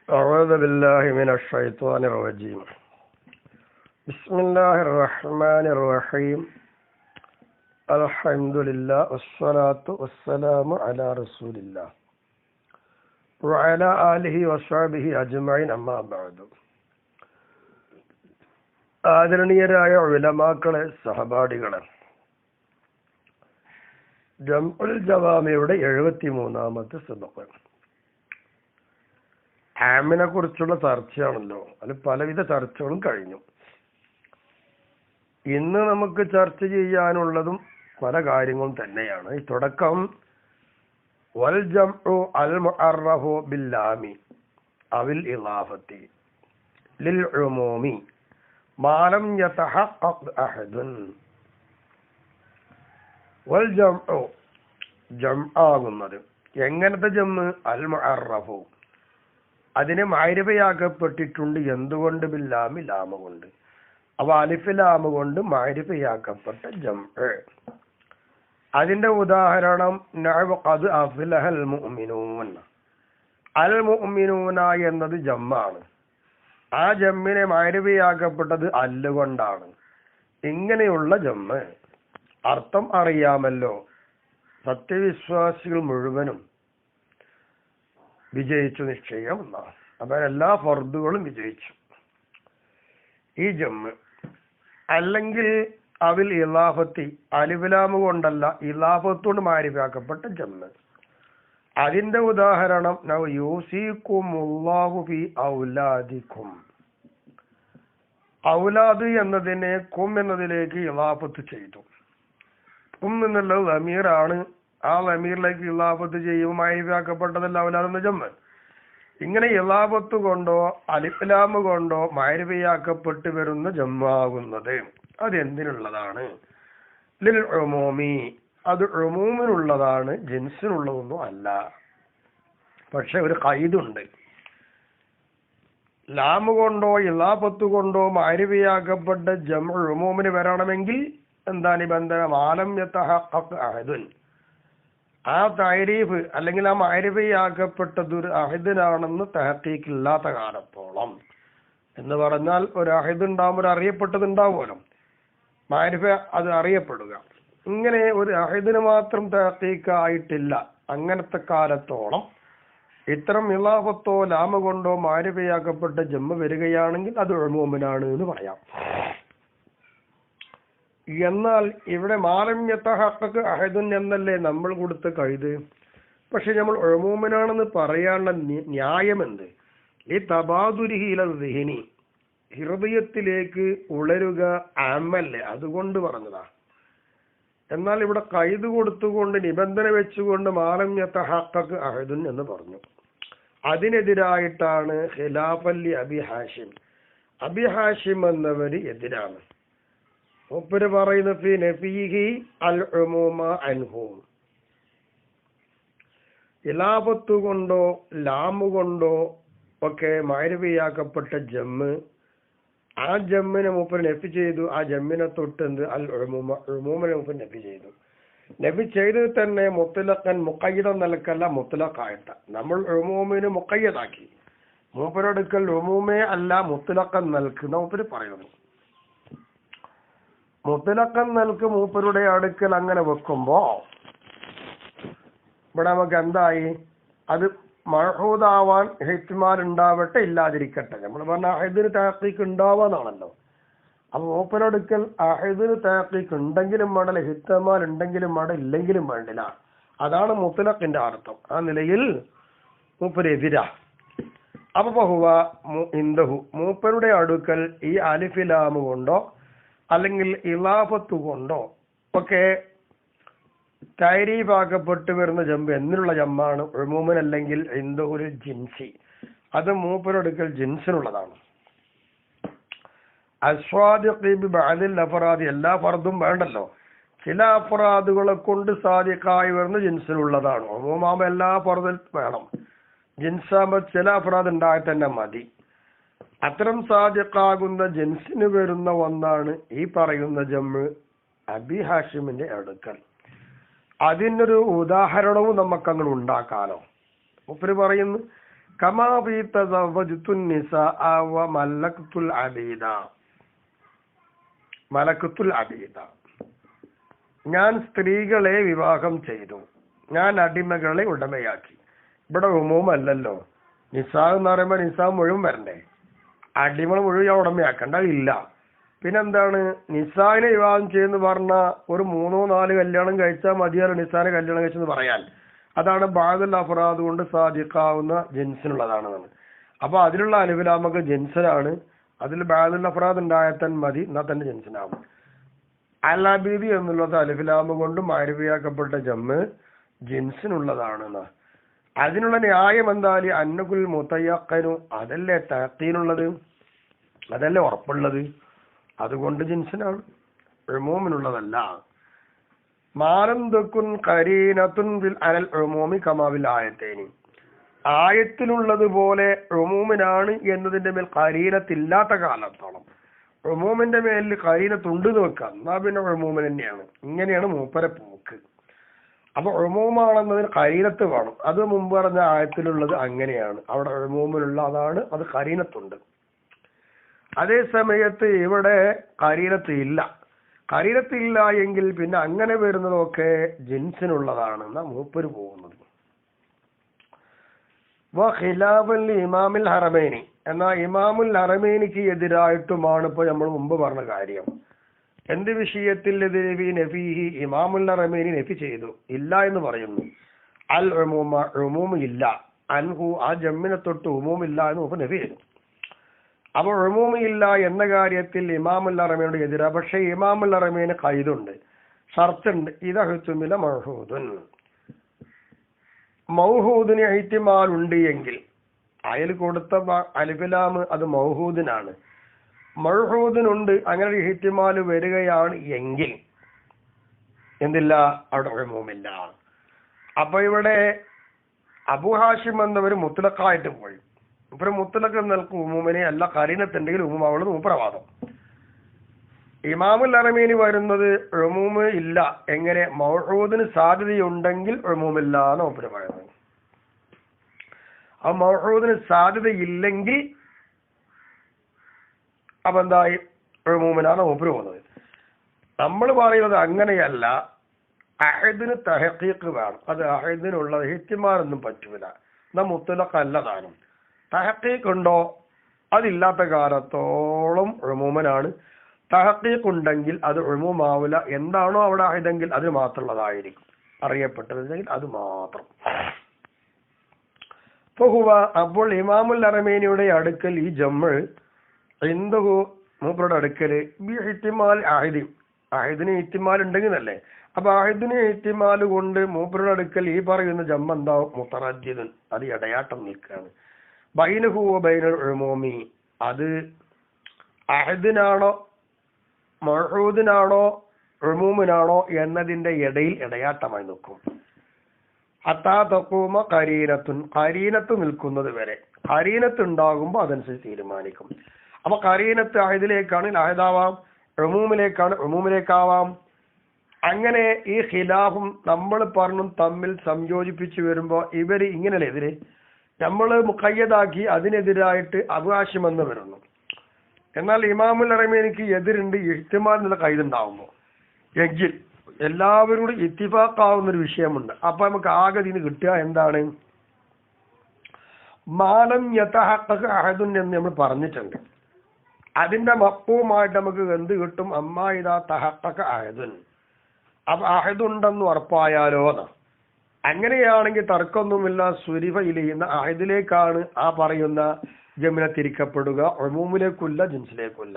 أعوذ بالله من الشيطان الرجيم. بسم الله الرحمن الرحيم. الحمد لله والصلاة والسلام على رسول الله وعلى آله وصحبه أجمعين أما بعد. ആദരണീയരായ ഉലമാക്കളെ, സഹപാഠികളെ, ജംഉൽ ജവാമിയുടെ 73ാമത്തെ സബഖ് ആമിനെ കുറിച്ചുള്ള ചർച്ചയാണല്ലോ. അതിൽ പലവിധ ചർച്ചകളും കഴിഞ്ഞു. ഇന്ന് നമുക്ക് ചർച്ച ചെയ്യാനുള്ളതും പല കാര്യങ്ങളും തന്നെയാണ്. ഈ തുടക്കം വൽ ജംഉ അൽ മുഅറഫു ബില്ലാമി അവിൽ ഇളാഫത്തി ലിൽ ഉമൂമി മാലം യതഹഖഖ് അഹദുൻ. വൽ ജംഉ ജംആകുന്നത് എങ്ങനത്തെ ജംഉ? അൽ മുഅറഫു, അതിനെ മാരിഫയാക്കപ്പെട്ടിട്ടുണ്ട്. എന്തുകൊണ്ട്? ബില്ലാമി, ലാമ കൊണ്ട്. അപ്പൊ അലിഫ് ലാമ കൊണ്ട് മാരിഫയാക്കപ്പെട്ട ജംഅ്. അതിന്റെ ഉദാഹരണം നഅബ് ഖദ് അഫ്ലഹൽ മുഅ്മിനൂൻ. അൽ മുഅ്മിനൂന എന്നത് ജമ്മാണ്. ആ ജമ്മിനെ മാരിഫയാക്കപ്പെട്ടത് അല്ല് കൊണ്ടാണ്. ഇങ്ങനെയുള്ള ജമ്മ് അർത്ഥം അറിയാമല്ലോ. സത്യവിശ്വാസികൾ മുഴുവനും വിജയിച്ചു നിശ്ചയം എന്നാണ്. അപ്പൊ എല്ലാ ഫർദുകളും വിജയിച്ചു. ഈ ജമ്മ് അല്ലെങ്കിൽ അവിൽ ഇളാഫത്തി, അലിഫ്ലാമ് കൊണ്ടല്ല, ഇളാഫത്തോട് മാരിഫാക്കപ്പെട്ട ജമ്മ്. അതിന്റെ ഉദാഹരണം നൗ യൂസിക്കുമുല്ലാഹു ഫീ ഔലാദിക്കും. ഔലാദ് എന്നതിനെ കും എന്നതിലേക്ക് ഇളാഫത്ത് ചെയ്തു. കും എന്നുള്ളത് ലമീറാണ്. ആ ലമീറിലേക്ക് ഇളാഫത്ത് ചെയ്യുമ്പോൾ മാരിഫാക്കപ്പെട്ടതല്ല ഔലാദ് എന്ന ജമ്മ്. ഇങ്ങനെ ഇളാഫത്ത് കൊണ്ടോ അലിഫ്ലാമ് കൊണ്ടോ മാരിഫയാക്കപ്പെട്ട് വരുന്ന ജമ്മാകുന്നത് അതെന്തിനുള്ളതാണ്? ലിൽ ഉമൂമി, അത് ഉമൂമിനുള്ളതാണ്, ജിൻസിനുള്ളതൊന്നും അല്ല. പക്ഷെ ഒരു ഖൈദുണ്ട്. ലാമ് കൊണ്ടോ ഇളാഫത്ത് കൊണ്ടോ മാരിഫയാക്കപ്പെട്ട ജംഉ ഉമൂമിന് വരണമെങ്കിൽ എന്താ നിബന്ധന? മാലം യതഹഖഖ് അഹദുൻ. ആ തഅരീഫ് അല്ലെങ്കിൽ ആ മാരിഫയാക്കപ്പെട്ടത് ഒരു അഹദിനാണെന്ന് തഹഖീഖ് ഇല്ലാത്ത കാലത്തോളം. എന്ന് പറഞ്ഞാൽ ഒരു അഹദ് ഉണ്ടാകുമ്പോൾ ഒരു അറിയപ്പെട്ടത് ഉണ്ടാവുമല്ലോ, മാരിഫ അത് അറിയപ്പെടുക. ഇങ്ങനെ ഒരു അഹദിന് മാത്രം തഹഖീഖ് ആയിട്ടില്ല. അങ്ങനത്തെ കാലത്തോളം ഇത്തരം ഇളാഫത്തോ ലാമ കൊണ്ടോ മാരിഫയാക്കപ്പെട്ട ജമ്മ വരികയാണെങ്കിൽ അത് ഉമൂമിനാണ് എന്ന് പറയാം. എന്നാൽ ഇവിടെ മാലം യതഹഖഖ് അഹദുൻ എന്നല്ലേ നമ്മൾ കൊടുത്ത ഖൈദ്. പക്ഷെ നമ്മൾ ഉമൂമിനാണെന്ന് പറയാനുള്ള ന്യായം എന്ത്? ഈ തബാദുരിഹി ഇല ദിഹ്നി, ഹൃദയത്തിലേക്ക് ഉളരുക അമല്ലേ, അതുകൊണ്ട് പറഞ്ഞതാ. എന്നാൽ ഇവിടെ ഖൈദ് കൊടുത്തുകൊണ്ട് നിബന്ധന വെച്ചുകൊണ്ട് മാലം യതഹഖഖ് അഹദുൻ എന്ന് പറഞ്ഞു. അതിനെതിരായിട്ടാണ് ഖിലാഫല്ലി അബി ഹാഷിം. അബി ഹാഷിം എന്നവര് എതിരാണ്. മൂപ്പര് പറയുന്ന ഫീ നഫീഹി അൽ ഉമൂമ അൻഹു. ഇളാഫത്ത് കൊണ്ടോ ലാമു കൊണ്ടോ ഒക്കെ മാരിഫയാക്കപ്പെട്ട ജമ്മ്, ആ ജമ്മിനെ മൂപ്പര് നഫി ചെയ്തു. ആ ജമ്മിനെ തൊട്ട് എന്ത്? അൽ ഉമൂമ, ഉമൂമിനെ മൂപ്പര് നഫി ചെയ്തു. നഫി ചെയ്തത് തന്നെ മുത്ലഖൻ, മുഖയ്യദ നിലക്കല്ല, മുത്ലഖായിട്ട. നമ്മൾ ഉമൂമിന് മുഖയ്യദാക്കി. മൂപ്പരെടുക്കൽ ഉമൂമേ അല്ല, മുത്ലഖൻ നൽകുന്ന മൂപ്പര് പറയുന്നു. മുത്ലഖൻ നൽക്ക് മൂപ്പരുടെ അടുക്കൽ അങ്ങനെ വെക്കുമ്പോ ഇവിടെ നമുക്ക് എന്തായി? അത് മഹൂദാവാൻ ഇഹ്തിമാൽ ഉണ്ടാവട്ടെ, ഇല്ലാതിരിക്കട്ടെ. നമ്മൾ പറഞ്ഞ അഹദിന് തഹഖീഖ് ഉണ്ടാവാന്നാണല്ലോ. അപ്പൊ മൂപ്പരടുക്കൽ അഹദിന് തഹഖീഖ് ഉണ്ടെങ്കിലും വേണ്ടല്ല, ഇഹ്തിമാൽ ഉണ്ടെങ്കിലും വേണ്ട, ഇല്ലെങ്കിലും വേണ്ടില്ല. അതാണ് മുത്ലഖിന്റെ അർത്ഥം. ആ നിലയിൽ മൂപ്പരെതിരാ. അപ്പൊ ബഹുവ ഇന്ദഹു, മൂപ്പരുടെ അടുക്കൽ ഈ അലിഫിലാമ് കൊണ്ടോ അല്ലെങ്കിൽ ഇളാഫത്ത് കൊണ്ടോ ഒക്കെ തഅരീഫാക്കപ്പെട്ട് വരുന്ന ജമ്പ് എന്നുള്ള ജമ്മാണ് ഉമൂമൻ അല്ലെങ്കിൽ ഇന്ദഹുൽ ജിൻസി. അത് മൂപ്പരെടുക്കൽ ജിൻസിനുള്ളതാണ്. അസ്വാദിഖി ബി ബഅദിൽ അഫ്റാദി, എല്ലാ ഫർദും വേണ്ടല്ലോ, ചില അഫ്റാദുകളെ കൊണ്ട് സാദിഖായി വരുന്ന ജിൻസിനുള്ളതാണ്. ഉമൂമാകുമ്പോൾ എല്ലാ ഫർദും വേണം. ജിൻസാകുമ്പോൾ ചില അഫ്റാദ് ഉണ്ടായാൽ തന്നെ മതി. അത്തരം സാദിഖാകുന്ന ജിൻസിന് വരുന്ന ഒന്നാണ് ഈ പറയുന്ന ജമ്മ് അബി ഹാഷിമിന്റെ അടുക്കൽ. അതിനൊരു ഉദാഹരണവും നമുക്കങ്ങനെ ഉണ്ടാക്കാനോ? മൂപ്പര് പറയുന്നു കമാ ഫീ തസവ്വജ്തു നിസാഅ വ മലക്തുൽ അബീദ. മലക്തുൽ അബീദ, ഞാൻ സ്ത്രീകളെ വിവാഹം ചെയ്തു, ഞാൻ അടിമകളെ ഉടമയാക്കി. ഇവിടെ ഉമൂമല്ലല്ലോ. നിസാ എന്ന് പറയുമ്പോൾ നിസാ മുഴുവൻ വരണ്ടേ? അടിമകൾ മുഴുവൻ ഞാൻ ഉടമയാക്കണ്ട, ഇല്ല. പിന്നെന്താണ്? നിസാനെ വിവാഹം ചെയ്യുന്ന പറഞ്ഞ ഒരു 3-4 കല്യാണം കഴിച്ചാൽ മതിയല്ലോ നിസാനെ കല്യാണം കഴിച്ചെന്ന് പറയാൻ. അതാണ് ബഅദുൽ അഫ്റാദ് കൊണ്ട് സാധിക്കാവുന്ന ജിൻസിനുള്ളതാണ്. അപ്പൊ അതിലുള്ള അലിഫ്ലാമൊക്കെ ജിൻസിനാണ്. അതിൽ ബഅദുൽ അഫ്റാദ് ഉണ്ടായാൽ മതി, എന്നാൽ തന്നെ ജിൻസിനാവും. അൽ അബീദ് എന്നുള്ളത് അലിഫ്ലാമ കൊണ്ട് മഅരിഫയാക്കപ്പെട്ട ജമ്മ് ജിൻസിനുള്ളതാണ്. അതിനുള്ള ന്യായം എന്തായാലും അന്നകുൽ മുതയഖ്ഖനു, അതല്ലേ തയഖീനുള്ളത്, അതല്ലേ ഉറപ്പുള്ളത്, അതുകൊണ്ട് ജിൻസിനാണ്, ഉമൂമിനുള്ളതല്ല. മാലം തകുൻ ഖരീനത്തുൻ ബിൽ അലൽ ഉമൂമി കമാ ബിൽ ആയത്തൈനി, ആയത്തിലുള്ളതുപോലെ ഉമൂമിനാണ് എന്നതിന്റെ മേൽ ഖരീനത്തില്ലാത്ത കാലത്തോളം ഉമൂമിന്റെ മേലിൽ ഖരീനത്തുണ്ട് എന്ന് വെക്കാം, എന്നാ പിന്നെ ഉമൂമിൻ തന്നെയാണ്. ഇങ്ങനെയാണ് മൂപ്പരെ പോക്ക്. അപ്പൊ ഉമൂമാണെന്നതിന് ഖരീനത്ത് വേണം. അത് മുമ്പ് പറഞ്ഞ ആയത്തിലുള്ളത് അങ്ങനെയാണ്, അവിടെ ഉമൂമിലുള്ള അതാണ്, അത് ഖരീനത്തുണ്ട്. അതേ സമയത്ത് ഇവിടെ ഖരീനത്ത് ഇല്ല. ഖരീനത്ത് ഇല്ല എങ്കിൽ പിന്നെ അങ്ങനെ വരുന്നതൊക്കെ ജിൻസിനുള്ളതാണെന്ന മൂപ്പര് പോകുന്നത്. ഖിലാഫൽ ഇമാമുൽ ഹറമൈനി, എന്നാൽ ഇമാമുൽ ഹറമൈനിക്ക് എതിരായിട്ടുമാണ് ഇപ്പൊ നമ്മൾ മുമ്പ് പറഞ്ഞ കാര്യം. എന്ത് വിഷയത്തിൽ നഫീഹി, ഇമാമുൽ ഹറമൈനി നഫി ചെയ്തു, ഇല്ല എന്ന് പറയുന്നു. അൽ ഉമൂമ, ഉമൂമ് ഇല്ല. അൻഹു, ആ ജമ്മിനെ തൊട്ട് ഉമൂമില്ല എന്ന് മുമ്പ് നഫി ചെയ്തു. അപ്പൊ ഉമൂമ് ഇല്ല എന്ന കാര്യത്തിൽ ഇമാമുൽ ഹറമൈനോട് എതിരാ. പക്ഷെ ഇമാമുൽ ഹറമൈന് ഖൈദുണ്ട്, ഷർത്തുണ്ട്. ഇദഹ്തുമില മൗഹൂദുൻ, മൗഹൂദിന് ഇഹ്തിമാൽ ഉണ്ട് എങ്കിൽ, അയൽ കൊടുത്ത അലിഫ്ലാം അത് മൗഹൂദിനാണ്, മൗഹൂദിനുണ്ട്, അങ്ങനെ ഒരു ഇഹ്തിമാൽ വരികയാണ് എങ്കിൽ എന്തില്ല, അവിടെ ഉമൂമില്ല. അപ്പൊ ഇവിടെ അബൂ ഹാഷിം എന്നവർ മുത്ലഖായിട്ട് പോയി. ഇപ്പൊ മുത്തലക്ക് നൽകും ഉമൂമിനെ അല്ല, ഖരീനത്തുണ്ടെങ്കിൽ ഉമൂമാവുള്ളത് മൂപ്പറവാദം. ഇമാമുൽ ഹറമൈനി വരുന്നത് ഉമൂമ് ഇല്ല, എങ്ങനെ മൗഹൂദിന് സാധ്യതയുണ്ടെങ്കിൽ ഉമൂമില്ല എന്ന് മൂപ്പര് പറയുന്നത്. ആ മൗഹൂദിന് സാധ്യതയില്ലെങ്കിൽ അപ്പൊ എന്തായി, ഉമൂമിനാണ് മൂപ്പര് പോകുന്നത്. നമ്മൾ പറയുന്നത് അങ്ങനെയല്ല, അഹദിന് തഹഖീഖ് വേണം. അത് അഹദിനുള്ള ഇഹ്തിമാലൊന്നും പറ്റൂല, എന്നാ മുത്തലഖ് അല്ല താനും. തഹഖീഖ് ഉണ്ടോ? അതില്ലാത്ത കാലത്തോളം ഉമൂമനാണ്. തഹഖീഖ് ഉണ്ടെങ്കിൽ അത് ഉമൂമാവില്ല. എന്താണോ അവിടെ ആയതെങ്കിൽ അത് മാത്രമുള്ളതായിരിക്കും, അറിയപ്പെട്ടതെങ്കിൽ അത് മാത്രം. ഫഹുവ, അപ്പോൾ ഇമാമുൽ ഹറമൈനിയുടെ അടുക്കൽ ഈ ജമ്മ് ഇന്ദഹു, മൂപ്പരുടെ അടുക്കല് ബി ഇഹ്തിമാൽ ആഹിദി, ആഹിദിന് ഇഹ്തിമാൽ ഉണ്ടെങ്കിൽ അല്ലേ. അപ്പൊ ആഹിദിന് ഇഹ്തിമാൽ കൊണ്ട് മൂപ്പരുടെ അടുക്കൽ ഈ പറയുന്ന ജമ്മ എന്താവും, മുതറദ്ദിദുൻ, അത് ഇടയാട്ടം നിൽക്കുകയാണ്. ബൈനഹു വ ബൈനൽ ഉമൂമി, അത് അഹദിനാണോ മൗഹൂദിനാണോ ഉമൂമിനാണോ എന്നതിന്റെ ഇടയിൽ ഇടയാട്ടമായി നിൽക്കും. ഹത്താ തഖൂമ ഖരീനത്തുൻ, ഖരീനത്ത് നിൽക്കുന്നത് വരെ. ഖരീനത്ത് ഉണ്ടാകുമ്പോൾ അതനുസരിച്ച് തീരുമാനിക്കും. അപ്പൊ ഖരീനത്ത് അഹദിലേക്കാണ് അഹദാവാം, ഉമൂമിലേക്കാണ് ഉമൂമിലേക്കാവാം. അങ്ങനെ ഈ ഖിലാഫും നമ്മൾ പറഞ്ഞും തമ്മിൽ സംയോജിപ്പിച്ചു വരുമ്പോ ഇവര് ഇങ്ങനെയല്ലേ എതിരെ, നമ്മള് മുഖയ്യദാക്കി അതിനെതിരായിട്ട് അബൂ ഹാഷിം എന്ന് വരുന്നു. എന്നാൽ ഇമാമുൽ ഹറമൈനിക്ക് എതിരുണ്ട് ഇഹ്തിമാൽ എന്നുള്ള ഖൈദുണ്ടാവുമ്പോ, എങ്കിൽ എല്ലാവരും കൂടി ഇത്തിഫാഖാവുന്നൊരു വിഷയമുണ്ട്. അപ്പൊ നമുക്ക് ആകെ ഇതിന് കിട്ടുക എന്താണ്, മാലം യതഹഖഖ അഹദുൻ എന്ന് നമ്മൾ പറഞ്ഞിട്ടുണ്ട്. അതിന്റെ മഫ്ഹൂമായിട്ട് നമുക്ക് എന്ത് കിട്ടും, അമ്മാ ഇദാ തഹഖഖ അഹദുൻ, അപ്പൊ അഹദുണ്ടെന്ന് ഉറപ്പായാലോ. അങ്ങനെയാണെങ്കിൽ തർക്കമൊന്നുമില്ല, സുരിഫ ഇലയുന്ന അഹദിലേക്കാണ് ആ പറയുന്ന ജമിനെ തിരിക്കപ്പെടുക, ഉമൂമിലേക്കുല്ല ജിൻസിലേക്കുല്ല.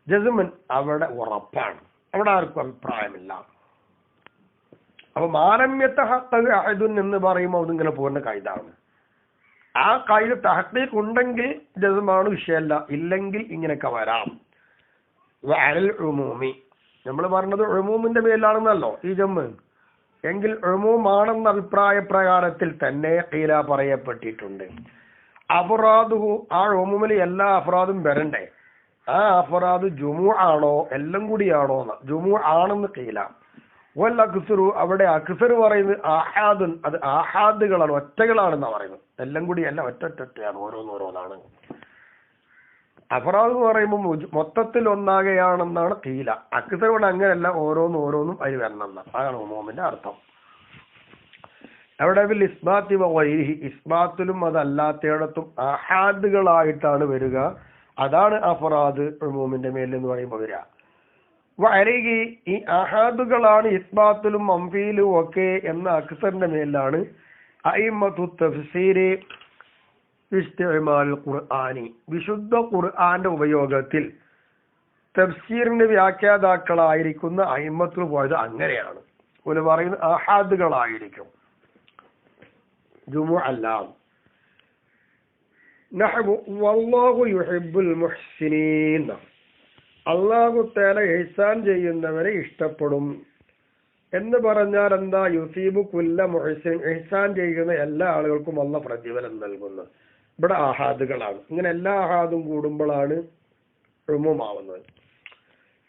ജസ്മൻ അവിടെ ഉറപ്പാണ്, അവിടെ ആർക്കും അഭിപ്രായമില്ല. അപ്പൊ മാലമ്യത്തെ ഹഖ് അഹദുൻ എന്ന് പറയുമ്പോൾ അതിങ്ങനെ പൂർണ്ണ കൈതാണ്. ആ കൈത് തഹഖീഖ് ഉണ്ടെങ്കിൽ ജസ്മാണ്, വിഷയമല്ല. ഇല്ലെങ്കിൽ ഇങ്ങനെയൊക്കെ വരാം. അലൽ ഉമൂമി, നമ്മൾ പറഞ്ഞത് ഉമൂമിന്റെ മേലാണെന്നല്ലോ ഈ ജമ്മ്, എങ്കിൽ ഉമൂമാണെന്ന അഭിപ്രായ പ്രകാരത്തിൽ തന്നെ ഖീല പറയപ്പെട്ടിട്ടുണ്ട്. അഫ്റാദുഹു, ആ ഉമൂമിൽ എല്ലാ അഫ്റാദും വരണ്ടേ. ആ അഫ്റാദ് ജുമൂ ആണോ എല്ലാം കൂടിയാണോ, ജുമൂ ആണെന്ന് ഖീല. വൽ അക്സറു അവിടെ അക്സർ പറയുന്നത് ആഹാദുൻ, അത് ആഹാദുകളാണ്, ഒറ്റകളാണെന്നാണ് പറയുന്നത്. എല്ലാം കൂടി അല്ല, ഒറ്റൊറ്റയാണ്, ഓരോന്നോരോന്നാണ്. അഫ്റാദ് എന്ന് പറയുമ്പോൾ മൊത്തത്തിൽ ഒന്നാകെയാണെന്നാണ് ഖീല. അക്സർ കൊണ്ട് അങ്ങനെയല്ല, ഓരോന്നും അതിൽ വരണം എന്നാണ്. അതാണ് ഉമൂമിന്റെ അർത്ഥം. അവിടെ ബിൽ ഇസ്ബാത്തി വഗൈരിഹി, ഇസ്ബാത്തിലും അതല്ലാത്തയിടത്തും ആഹാദുകളായിട്ടാണ് വരിക. അതാണ് അഫ്റാദ് ഉമൂമിന്റെ മേൽ എന്ന് പറയുമ്പോൾ വരിക. വഅലൈഹി, ഈ ആഹാദുകളാണ് ഇസ്ബാത്തിലും മംഫീലും ഒക്കെ എന്ന അക്സറിന്റെ മേലാണ് അഇമ്മത്തു തഫ്സീരി ഇസ്തിഅമാൽ ഖുർആനി, വിശുദ്ധ ഖുർആന്റെ ഉപയോഗത്തിൽ തഫ്സീറിന്റെ വ്യാഖ്യാതാക്കളായിരിക്കുന്ന അയിമ്മത്തിൽ പോയത് അങ്ങനെയാണ്. ഒരു പറയുന്നത് ആഹാദുകളായിരിക്കും, ജുമുഅ അല്ല. നഹ്വു വല്ലാഹു യുഹിബ്ബുൽ മുഹ്സിനീൻ, അല്ലാഹു തആല ഇഹ്സാൻ ചെയ്യുന്നവരെ ഇഷ്ടപ്പെടും എന്ന് പറഞ്ഞാൽ എന്താ? യുസീബു കുല്ല മുഹ്സിൻ, ഇഹ്സാൻ ചെയ്യുന്ന എല്ലാ ആളുകൾക്കും അല്ലാഹു പ്രതിഫലം നൽകുന്നു. ഇവിടെ ആഹാദുകളാണ്. ഇങ്ങനെ എല്ലാ ആഹാദും കൂടുമ്പോഴാണ് ഉമൂമാവുന്നത്.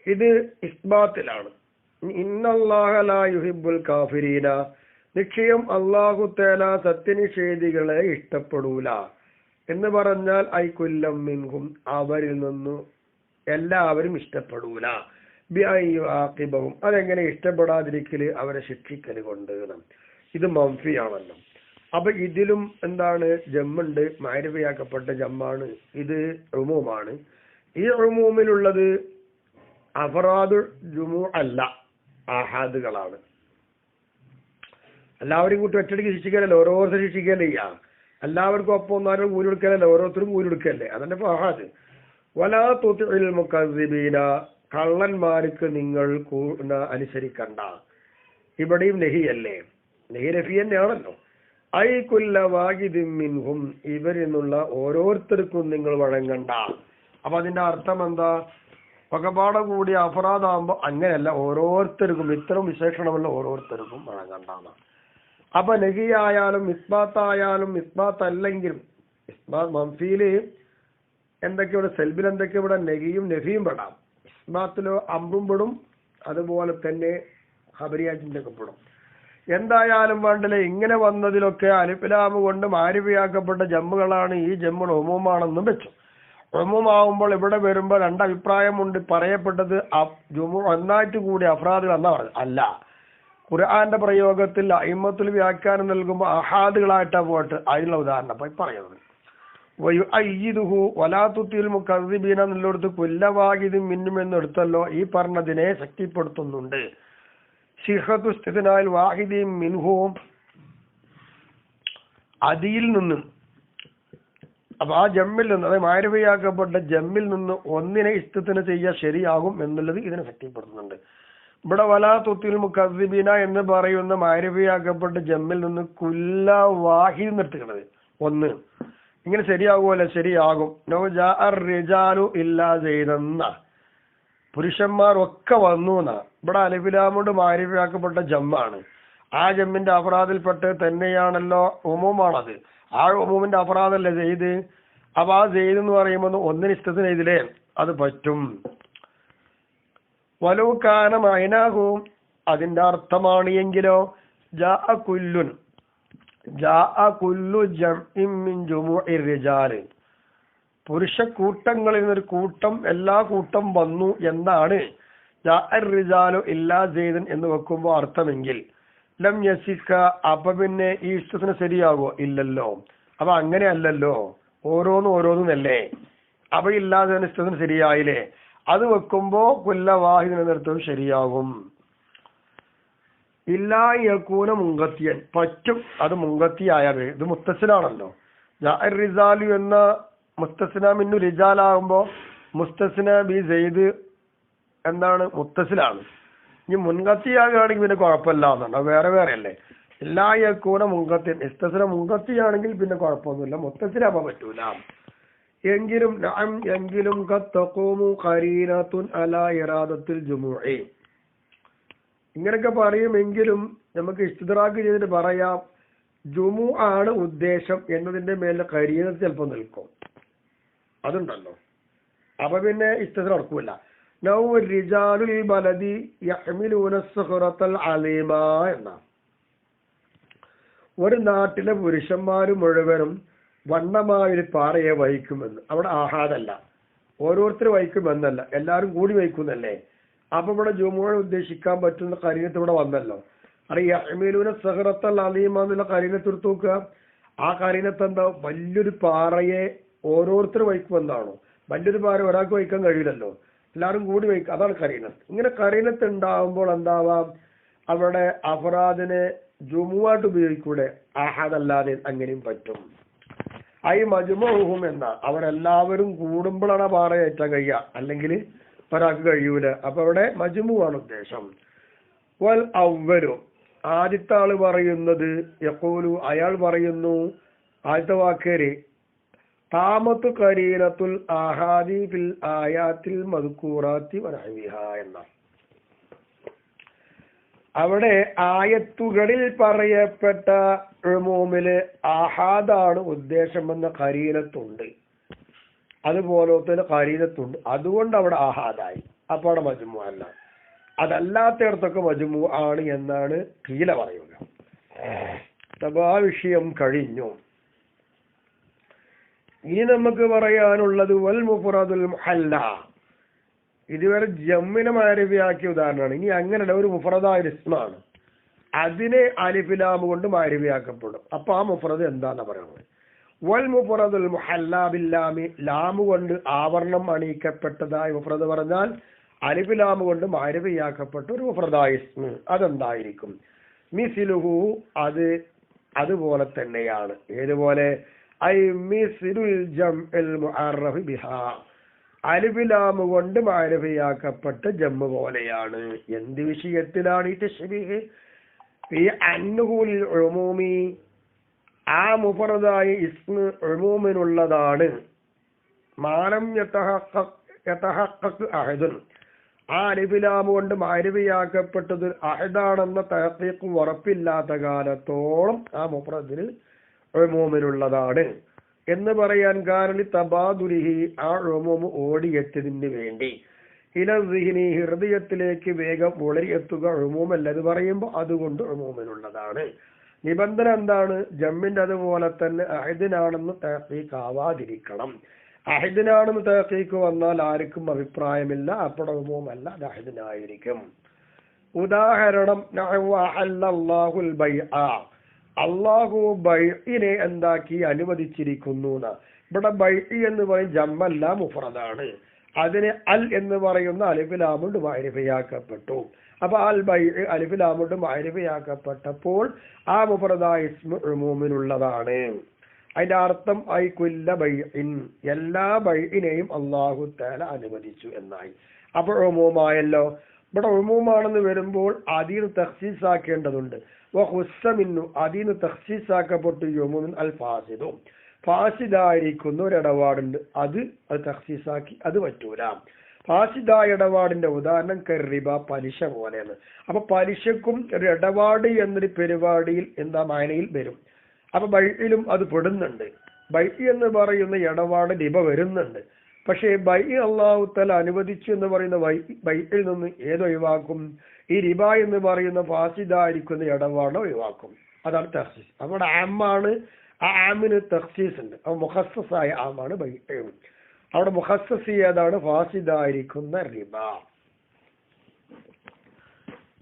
ഇത് ഇസ്ബാത്തിലാണ്. ഇന്നല്ലാഹ ലാ യുഹിബ്ബുൽ കാഫിരീന, നിശ്ചയം അല്ലാഹു തആല സത്യനിഷേധികളെ ഇഷ്ടപ്പെടൂല എന്ന് പറഞ്ഞാൽ ഐകുല്ലം മിൻഹും, അവരിൽ നിന്നു എല്ലാവരും ഇഷ്ടപ്പെടൂല. ബിഅയ്യുആഖിബഹും, അതെങ്ങനെ ഇഷ്ടപ്പെടാതിരിക്കല്? അവരെ ശിക്ഷിക്കല് കൊണ്ട്. ഇത് മംഫിയാണല്ലോ. അപ്പൊ ഇതിലും എന്താണ്? ജമ്മുണ്ട്, മാരിഫയാക്കപ്പെട്ട ജമ്മാണ്. ഇത് ഉമൂമാണ്. ഈ ഉമൂമിലുള്ളത് അഫ്റാദു ജുമു അല്ല, ആഹാദുകളാണ്. എല്ലാവരും കൂട്ടി ഒറ്റടിക്ക് ശിക്ഷിക്കലല്ലേ, ഓരോരുത്തരും ശിക്ഷിക്കല്ലേ ചെയ്യാ. എല്ലാവർക്കും ഒപ്പം ഒന്നാരും കൂലി കൊടുക്കലല്ലേ, ഓരോരുത്തരും കൂലി കൊടുക്കല്ലേ. അതന്നെ ഇപ്പൊ ആഹാദ്. വലാ തുതിഇൽ മുകദ്ദിബീന, കള്ളന്മാർക്ക് നിങ്ങൾ അനുസരിക്കണ്ട. ഇവിടെയും നഹിയല്ലേ, നഹി നഫി തന്നെയാണല്ലോ. ഐ കുല്ല വാഹിദിൻ മിൻഹും, ഇവരിൽ നിന്നുള്ള ഓരോരുത്തർക്കും നിങ്ങൾ വഴങ്ങണ്ട. അപ്പൊ അതിന്റെ അർത്ഥം എന്താ? പകപാടെ കൂടി അഫ്റാദാകുമ്പോ അങ്ങനെയല്ല, ഓരോരുത്തർക്കും, ഇത്തരം വിശേഷണമല്ല, ഓരോരുത്തർക്കും വഴങ്ങണ്ടാണ്. അപ്പൊ നഹിയായാലും ഇസ്ബാത്തായാലും ഇസ്ബാത്ത് അല്ലെങ്കിലും, ഇസ്ബാത്ത് മംഫീല് എന്തൊക്കെ ഇവിടെ, സെൽബിൽ എന്തൊക്കെ ഇവിടെ നഹിയും നഫിയും പെടാം. ഇസ്ബാത്തിലോ അമ്രും പെടും, അതുപോലെ തന്നെ ഖബറിയാറ്റിന്റെ ഒക്കെ പെടും. എന്തായാലും വേണ്ടല്ലേ, ഇങ്ങനെ വന്നതിലൊക്കെ അലിഫ്ലാം കൊണ്ട് മാരിഫയാക്കപ്പെട്ട ജമ്മുകളാണ്. ഈ ജമ്മുകൾ ഉമൂമാണെന്നും വെച്ചു. ഉമൂമാവുമ്പോൾ ഇവിടെ വരുമ്പോൾ രണ്ടഭിപ്രായമുണ്ട്. പറയപ്പെട്ടത് ജുമു ഒന്നായിട്ട് കൂടി അഫ്റാദുകൾ എന്നാ പറഞ്ഞത് അല്ല. ഖുർആന്റെ പ്രയോഗത്തിൽ അയിമ്മത്തുൽ വ്യാഖ്യാനം നൽകുമ്പോൾ അഹാദുകളായിട്ടാ പോയിട്ട് അതിനുള്ള ഉദാഹരണം അപ്പൊ പറയുന്നത്. വയുഅയ്യിദുഹു വലാ തുതിൽ മുകദ്ദിബീന എന്നുള്ളിടത്ത് കുല്ലവാഹിദിൻ മിന്നും എന്നെടുത്തല്ലോ. ഈ പറഞ്ഞതിനെ ശക്തിപ്പെടുത്തുന്നുണ്ട്. സിഹത്തു ഇസ്തിനാൽ വാഹിദിൻ മിൻഹും, അതിൽ നിന്നും, അപ്പൊ ആ ജമ്മിൽ നിന്ന്, അതായത് മാരിഫയാക്കപ്പെട്ട ജമ്മിൽ നിന്ന് ഒന്നിനെ ഇസ്തിന ചെയ്യാൻ ശരിയാകും എന്നുള്ളത് ഇതിനെ ശക്തിപ്പെടുത്തുന്നുണ്ട്. ഇവിടെ വലാ തുതിൽ മുകദ്ദിബീന എന്ന് പറയുന്ന മാരിഫയാക്കപ്പെട്ട ജമ്മിൽ നിന്ന് കുല്ല വാഹിദ് നിർത്തുന്നത് ഒന്ന്, ഇങ്ങനെ ശരിയാകുമല്ലോ, ശരിയാകും. നൗ ജാഅർ റിജാലു ഇല്ലാ സൈദന്ന, പുരുഷന്മാർ ഒക്കെ വന്നു എന്നാ. ഇവിടെ അലിഫ്ലാമോട് മാരിഫയാക്കപ്പെട്ട ജമ്മാണ്. ആ ജമ്മിന്റെ അഫ്റാദിൽപ്പെട്ട് തന്നെയാണല്ലോ ഉമൂമാണത്. ആ ഉമൂമിന്റെ അഫ്റാദല്ലേ സെയ്ദ്. അപ്പൊ ആ സെയ്ദ് എന്ന് പറയുമ്പോൾ ഒന്നിന് ഇഷ്ടത്തിന് ഇതിലേ അത് പറ്റും. വലൂക്കാന മൈനാഹും, അതിന്റെ അർത്ഥമാണ് എങ്കിലോ ജാഅ കുല്ലു ജംഇൻ മിൻ ജുമുഇർ റിജാൽ, പുരുഷ കൂട്ടങ്ങളിൽ നിന്നൊരു കൂട്ടം, എല്ലാ കൂട്ടം വന്നു എന്നാണ് ജാഅർ റിജാലു ഇല്ലാ സെയ്ദൻ എന്ന് വെക്കുമ്പോൾ അർത്ഥമെങ്കിൽ ലം യസിക്ക, അപ്പൊ പിന്നെ ഈ ഇഷ്ടത്തിന് ശരിയാകോ? ഇല്ലല്ലോ. അപ്പൊ അങ്ങനെ അല്ലല്ലോ, ഓരോന്നും അല്ലേ. അപ്പൊ ഇല്ലാതെ ഇഷ്ടത്തിന് ശരിയായില്ലേ? അത് വെക്കുമ്പോ കുല്ല വാഹിദിനെ നിർത്തവും ശരിയാകും. ഇല്ലാ യകൂന മുങ്കത്തിയൻ, പറ്റും അത് മുങ്കത്തിയായത്. ഇത് മുത്തസിലാണല്ലോ. ജാഅർ റിജാലു എന്ന മുസ്തസ്ന മിന്നു റിജാലാകുമ്പോ മുസ്തസ്ന ബി സെയ്ദ് എന്താണ്? മുത്തസിലാണ്. ഇനി മുൻകത്തിയാകുകയാണെങ്കിൽ പിന്നെ കുഴപ്പമില്ല എന്നാണ്, വേറെ വേറെ അല്ലേ. എല്ലാ യക്കൂന മുങ്കത്തി, ഇസ്തസ്ന മുങ്കത്തിയാണെങ്കിൽ പിന്നെ കുഴപ്പമൊന്നുമില്ല, മുത്തസിലാവാൻ പറ്റൂല. എങ്കിലും കത്തഖൂമു ഖരീനത്തുൻ അലാ ഇറാദത്തിൽ ജുമുഇ, ഇങ്ങനെയൊക്കെ പറയുമെങ്കിലും നമുക്ക് ഇസ്തിദ്റാഖ് ചെയ്തിട്ട് പറയാം ജുമു ആണ് ഉദ്ദേശം എന്നതിന്റെ മേലെ ഖരീനത്ത് ചിലപ്പോൾ നിൽക്കും, അതുണ്ടല്ലോ. അപ്പൊ പിന്നെ ഇസ്തിദ്റാഖ് നടക്കൂല. നൗ റിജാലുൽ ബലദി യഹ്മിലൂന സുഖറത്തൽ അലീമ എന്ന ഒരു നാട്ടിലെ പുരുഷന്മാർ മുഴുവനും വണ്ണമായൊരു പാറയെ വഹിക്കുമെന്ന്. അവിടെ ആഹാദല്ല, ഓരോരുത്തർ വഹിക്കുമെന്നല്ല, എല്ലാവരും കൂടി വഹിക്കുന്നല്ലേ. അപ്പൊ ഇവിടെ ജുമുഅ ഉദ്ദേശിക്കാൻ പറ്റുന്ന കരീനത്ത് ഇവിടെ വന്നല്ലോ. അവിടെ യഹ്മിലൂന സുഖറത്തൽ അലീമ എന്നുള്ള കരീനത്ത് എടുത്ത് നോക്കുക. ആ കരീനത്ത് എന്താ? വലിയൊരു പാറയെ ഓരോരുത്തർ വഹിക്കുമെന്നാണോ? വലിയൊരു പാറ ഒരാൾക്ക് വഹിക്കാൻ കഴിയില്ലല്ലോ, എല്ലാവരും കൂടി വഹിക്കുക. അതാണ് കരീനത്ത്. ഇങ്ങനെ കരീനത്ത് ഉണ്ടാവുമ്പോൾ എന്താവാം? അവിടെ അഫറാദിനെ ജുമുആട്ട് ഉപയോഗിക്കൂടെ? അഹദല്ലാതെ അങ്ങനെയും പറ്റും. ഐ മജ്മുഉഹും എന്ന അവരെല്ലാവരും കൂടുമ്പോഴാണ് ആ പാറ ഏറ്റാൻ കഴിയുക, അല്ലെങ്കിൽ ഒരാൾക്ക് കഴിയൂല. അപ്പൊ അവിടെ മജ്മുആണ് ഉദ്ദേശം. വൽ അവ്വലു ആദ്യത്തെ ആള് പറയുന്നത് യഖൂലു അയാൾ പറയുന്നു, ആദ്യത്തെ വാക്കേര് താമത്തു കരീനത്തുൽ ആഹാദി ഫിൽ ആയാത്തിൽ മദ്കൂറാത്തി വനഹ്വിഹ എന്ന. അവിടെ ആയത്തുകളിൽ പറയപ്പെട്ട ഉമൂമില് ആഹാദാണ് ഉദ്ദേശമെന്ന കരീനത്തുണ്ട്, അതുപോലത്തെ കരീനത്തുണ്ട്. അതുകൊണ്ട് അവിടെ ആഹാദായി. അപ്പൊ അവിടെ മജ്മു അല്ല. അതല്ലാത്തയിടത്തൊക്കെ മജ്മു ആണ് എന്നാണ് കീല പറയുക. അപ്പൊ ആ വിഷയം കഴിഞ്ഞു. ഇനി നമുക്ക് പറയാനുള്ളത് വൽ മുഫ്റദുൽ മുഹല്ല. ഇതുവരെ ജമ്മിനെ മാരിഫിയാക്കിയ ഉദാഹരണമാണ്. ഇനി അങ്ങനെയുള്ള ഒരു മുഫ്റദായ ഇസ്മാണ്, അതിനെ അലിഫ് ലാം കൊണ്ട് മാരിഫിയാക്കപ്പെടും. അപ്പൊ ആ മുഫ്റദ് എന്താന്ന് പറയുന്നത്? വൽ മുഫ്റദുൽ മുഹല്ല ബില്ലാമി, ലാമ് കൊണ്ട് ആവരണം അണിയിക്കപ്പെട്ടതായ മുഫ്റദ് പറഞ്ഞാൽ അലിഫ് ലാം കൊണ്ട് മാരിഫിയാക്കപ്പെട്ട ഒരു മുഫ്റദായ ഇസ്മ് അതെന്തായിരിക്കും? മിസ്ലുഹു, അതുപോലെ തന്നെയാണ്. ഏതുപോലെ? ഐ മിസ്ലുൽ ജംഉൽ മുഅറഫ് ബിഹാ, അലിഫ് ലാം കൊണ്ട് മാരിഫിയാക്കപ്പെട്ട ജമ്മ് പോലെയാണ്. എന്ത് വിഷയത്തിലാണ് ഈ തശ്ബീഹ്? ഈ അൻഹുൽ ഉമൂമി, ആ മുഫറദായ ഇസ്മ് ഉമൂമിനുള്ളതാണ്. മാലം യതഹഖഖ് അഹദുൻ, ആ അലിഫ് ലാം കൊണ്ട് മാരിഫിയാക്കപ്പെട്ടത് അഹദാണെന്ന തഹഖീഖ് ഉറപ്പില്ലാത്ത കാലത്തോളം ആ മുഫറദിന് ഉമൂമിനുള്ളതാണ് എന്ന് പറയാൻ കാരണം തബാദുരിഹി, ആ ഉമൂമ് ഓടിയെത്തതിന് വേണ്ടി ഇല സിഹ്നി, ഹൃദയത്തിലേക്ക് വേഗം ഉളരിയെത്തുക ഉമൂമല്ലെന്ന് പറയുമ്പോൾ അതുകൊണ്ട് ഉമൂമിനുള്ളതാണ്. നിബന്ധന എന്താണ്? ജമ്മിന്റെ അതുപോലെ തന്നെ അഹദിനാണെന്ന് തഹഖീഖ് ആവാതിരിക്കണം. അഹദിനാണെന്ന് തഹഖീഖ് വന്നാൽ ആർക്കും അഭിപ്രായമില്ല, അപ്പോൾ ഉമൂമല്ല, അത് അഹദിനായിരിക്കും. ഉദാഹരണം അഹല്ലല്ലാഹുൽ ബൈഅ, അള്ളാഹു ബൈഇനെ എന്താക്കി? അനുവദിച്ചിരിക്കുന്നു. ഇവിടെ ബൈഇ എന്ന് പറയും ജമ്മല്ല, മുഫ്റദാണ്. അതിന് അൽ എന്ന് പറയുന്ന അലിഫ് ലാം കൊണ്ട് മാരിഫിയാക്കപ്പെട്ടു. അപ്പൊ അൽ ബൈഇ അലിഫ് ലാം കൊണ്ട് മാരിഫിയാക്കപ്പെട്ടപ്പോൾ ആ മുഫ്റദായ ഇസ്മു ഉമൂമിനുള്ളതാണ്. അതിന്റെ അർത്ഥം ഐ കുല്ല ബൈഇൻ, എല്ലാ ബൈഇനെയും അല്ലാഹു തആല അനുവദിച്ചു എന്നായി. അപ്പോൾ ഉമൂമായല്ലോ. ഇവിടെ ഉമൂമാണെന്ന് വരുമ്പോൾ അതിന് തഖ്സീസ് ആക്കേണ്ടതുണ്ട്. വഹുസ്സമിന്നു, അതിന് തഖ്സീസ് ആക്കപ്പെട്ടു യുമൂമിൻ അൽ ഫാസിദു, ഫാസിദായിരിക്കുന്ന ഒരു ഇടപാടുണ്ട്, അത് തഖ്സീസാക്കി, അത് പറ്റൂല. ഫാസിദായ ഇടപാടിന്റെ ഉദാഹരണം കറിബ, പലിശ പോലെയാണ്. അപ്പൊ പലിശക്കും ഒരു ഇടപാട് എന്നൊരു പരിപാടിയിൽ എന്താ മാനയിൽ വരും. അപ്പൊ ബൈഇലും അത് പെടുന്നുണ്ട്. ബൈഇ എന്ന് പറയുന്ന ഇടപാട് റിബ വരുന്നുണ്ട്. പക്ഷേ ബൈഇ അല്ലാഹു തആല അനുവദിച്ചു എന്ന് പറയുന്ന ബൈഇൽ നിന്ന് ഏതൊഴിവാക്കും? ഈ റിബ എന്ന് പറയുന്ന ഫാസിദായിരിക്കുന്ന ഇടപാട് ഒഴിവാക്കും. അതാണ് തഖ്സീസ്. അവിടെ ആമാണ്, ആ ആമിന് തഖ്സീസ് ഉണ്ട്. അപ്പൊ മുഖസ്സസായ ആമാണ് ബൈഇ. അവിടെ മുഖസ്സസ് ഏതാണ്? ഫാസിദായിരിക്കുന്ന റിബ.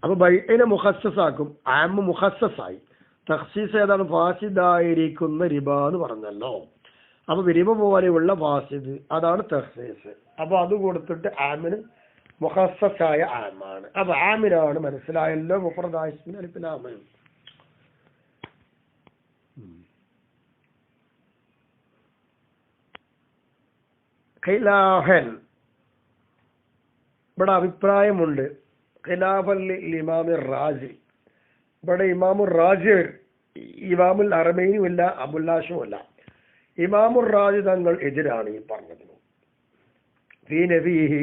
അപ്പൊ ബൈഇനെ മുഖസ്സസാക്കും, ആമ് മുഖസ്സസായി. തഖ്സീസ് ഏതാണ്? ഫാസിദായിരിക്കുന്ന റിബ എന്ന് പറഞ്ഞല്ലോ. അപ്പൊ റിബ പോലെയുള്ള ഫാസിദ്, അതാണ് തഖ്സീസ്. അപ്പൊ അത് കൊടുത്തിട്ട് ആമിന് മുഖസ്സസായ ആമാണ്. അപ്പൊ ആമിനാണ്, മനസ്സിലായല്ലോ, മുഫ്റദായ ഇസ്മിന് അലിഫ് ലാം. ഖിലാഫൻ, ഇവിടെ അഭിപ്രായമുണ്ട്. ഖിലാഫൻ ഇമാം റാസി, ഇവിടെ ഇമാമുർ റാസി, ഇമാമുൽ അറബൈനും ഇല്ല, അബുല്ലാഷും അല്ല. ഇമാമുർ റാസി തങ്ങൾ എതിരാണ് ഈ പറഞ്ഞതിന്. ഫീ നഫീഹി,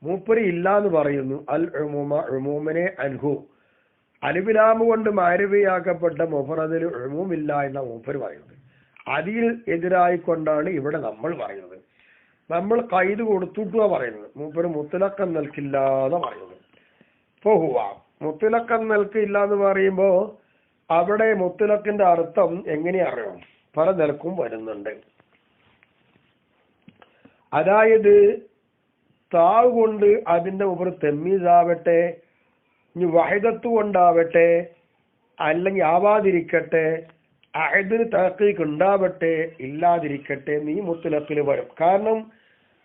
മൂപ്പര് ഇല്ല എന്ന് പറയുന്നു. അൽ ഉമൂമ, ഉമൂമിനെ അൻഹു, അലിഫ് ലാം കൊണ്ട് മാരിഫിയാക്കപ്പെട്ട മുഫ്റദിൽ ഉമൂമില്ല എന്ന മൂപ്പര് പറയുന്നത്. അതിൽ എതിരായിക്കൊണ്ടാണ് ഇവിടെ നമ്മൾ പറയുന്നത്. നമ്മൾ കൈത് കൊടുത്തിട്ടുവാ പറയുന്നത്. മൂപ്പര് മുത്തലക്കം നൽകില്ലാതെ പറയുന്നത്. ഫഹുവ മുത്തലക്കം നൽകില്ല എന്ന് പറയുമ്പോ അവിടെ മുത്തലക്കിന്റെ അർത്ഥം എങ്ങനെ അറിയാം? പല നിലക്കും വരുന്നുണ്ട്. അതായത് താവ് കൊണ്ട് അതിന്റെ മുമ്പ് തെമ്മീസാവട്ടെ, ഇനി വഹിദത്ത് കൊണ്ടാവട്ടെ, അല്ലെങ്കിൽ ആവാതിരിക്കട്ടെ, അഹദിന് തഹ്ഖീഖ് ഉണ്ടാവട്ടെ, ഇല്ലാതിരിക്കട്ടെ, നീ മുത്തലക്കിൽ വരും. കാരണം